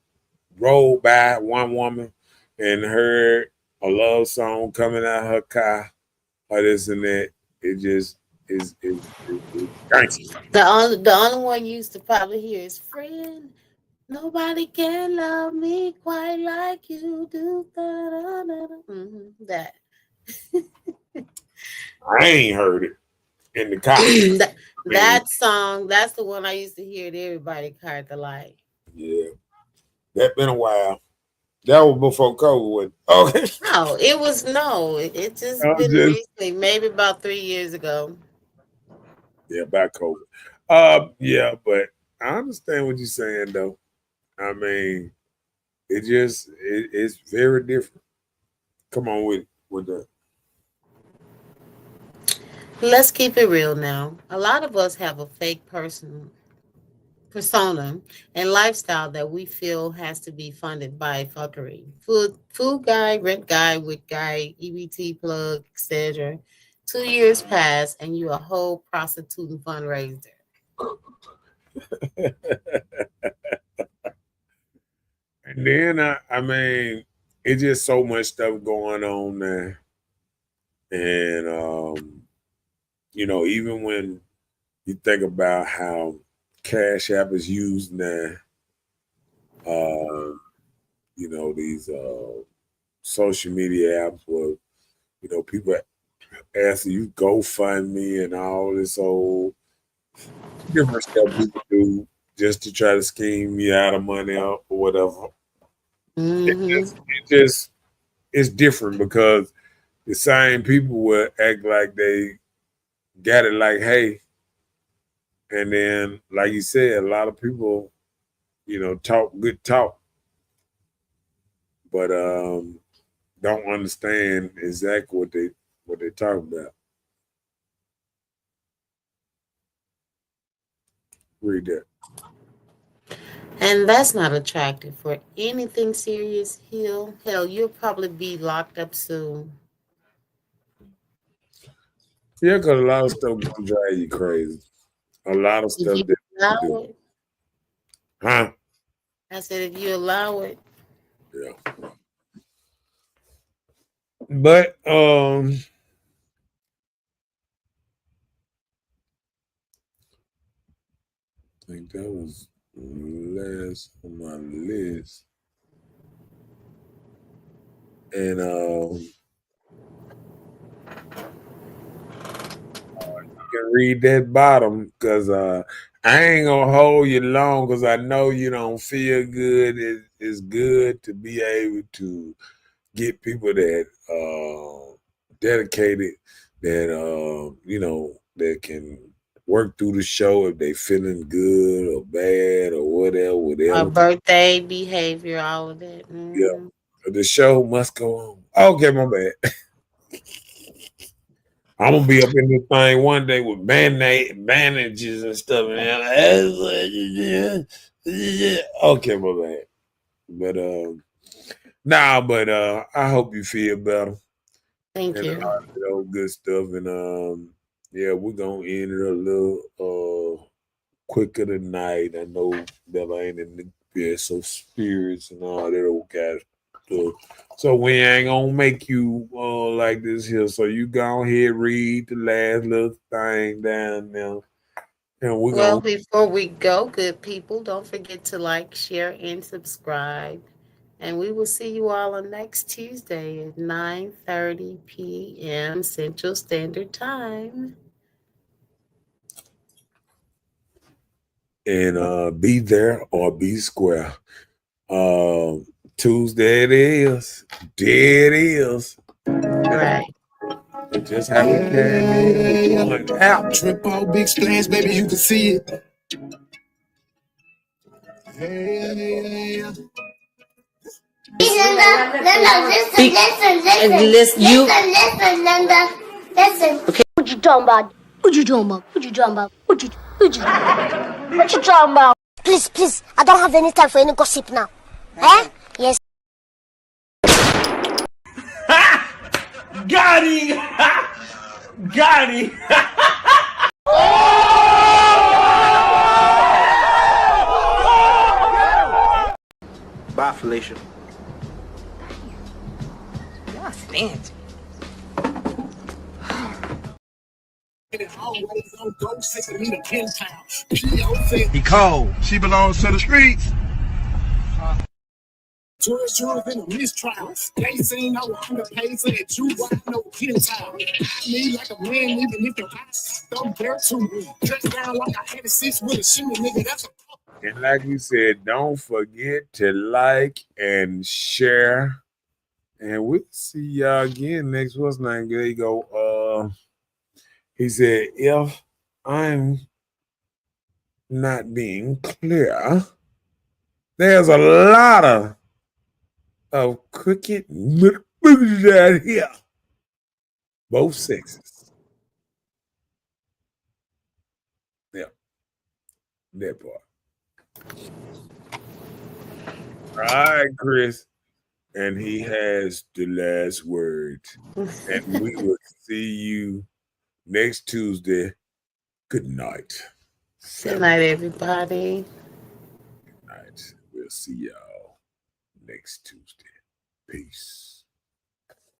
rolled by one woman and heard a love song coming out of her car or this and that. It just is gangster. The only one you used to probably hear is "Friend." Nobody can love me quite like you do. That. I ain't heard it in the car. that I mean, that song, that's the one I used to hear that everybody kind of like. yeah, that been a while. That was before COVID. Okay. No, it was no. It just I'm been just recently, maybe about 3 years ago. yeah, about COVID. Yeah, but I understand what you're saying though. I mean, it's very different. Come on with that. Let's keep it real now. A lot of us have a fake persona and lifestyle that we feel has to be funded by fuckery. Food guy, rent guy, wit guy, EBT plug, etc. 2 years pass and you a whole prostitute and fundraiser. And then I mean, it's just so much stuff going on there. And even when you think about how Cash App is used now, these social media apps where, people ask you GoFundMe and all this old different stuff people do just to try to scheme you out of money or whatever. It Hmm. just it's different because the same people will act like they got it like, hey, and then like you said, a lot of people, talk good talk, but don't understand exactly what they talk about. Read that. And that's not attractive for anything serious. Hell, you'll probably be locked up soon. Yeah, because a lot of stuff gonna drive you crazy. A lot of If stuff you that you allow do. it, Huh? I said, if you allow it. Yeah. But I think that was last on my list. And you can read that bottom because I ain't gonna hold you long because I know you don't feel good. It's good to be able to get people that dedicated, that that can work through the show if they feeling good or bad or Our whatever. birthday behavior, all of that. Yeah, Hmm. the show must go on. Okay, my bad. I'm gonna be up in this thing one day with bandages and stuff, man. Okay, my bad. But but I hope you feel better Thank and you. all that old good stuff. And yeah, we're gonna end it a little quicker tonight. I know Bella ain't in the best of spirits and all that old kind of stuff. So we ain't gonna make you like this here. So you go ahead, read the last little thing down there. And we're Well, gonna before we go, good people, don't forget to like, share, and subscribe. And we will see you all on next Tuesday at 9:30 p.m. Central Standard Time. be there or be square. Tuesday it is. There it is. Right. It just happened came in with one out. Trip all big splash, baby, you can see it. Hey, Listen. Okay. What you talking about? What you talking about? What you talking about? What you talking about? Please, I don't have any time for any gossip now. Eh? Yes. Got him! Got him! Bye, Felicia. Y'all fancy. always on go, taking me to Pen Town. P.O. said, He cold. She belongs to the streets. tourist jurors in a mistrial. They seen no underpaid, said you right, no Pen Town. I need like a man, even if your eyes don't dare to me. Dress down like I had a 6 with a shimmy, nigga. That's a And like we said, don't forget to like and share. And we'll see y'all again next. What's name? There you go. He said, if I'm not being clear, there's a lot of cricket movies out here. Both sexes. Yeah. That part. All right, Chris. And he has the last word. And we will see you next Tuesday. Good night. Good night, everybody. Good night. We'll see y'all next Tuesday. Peace.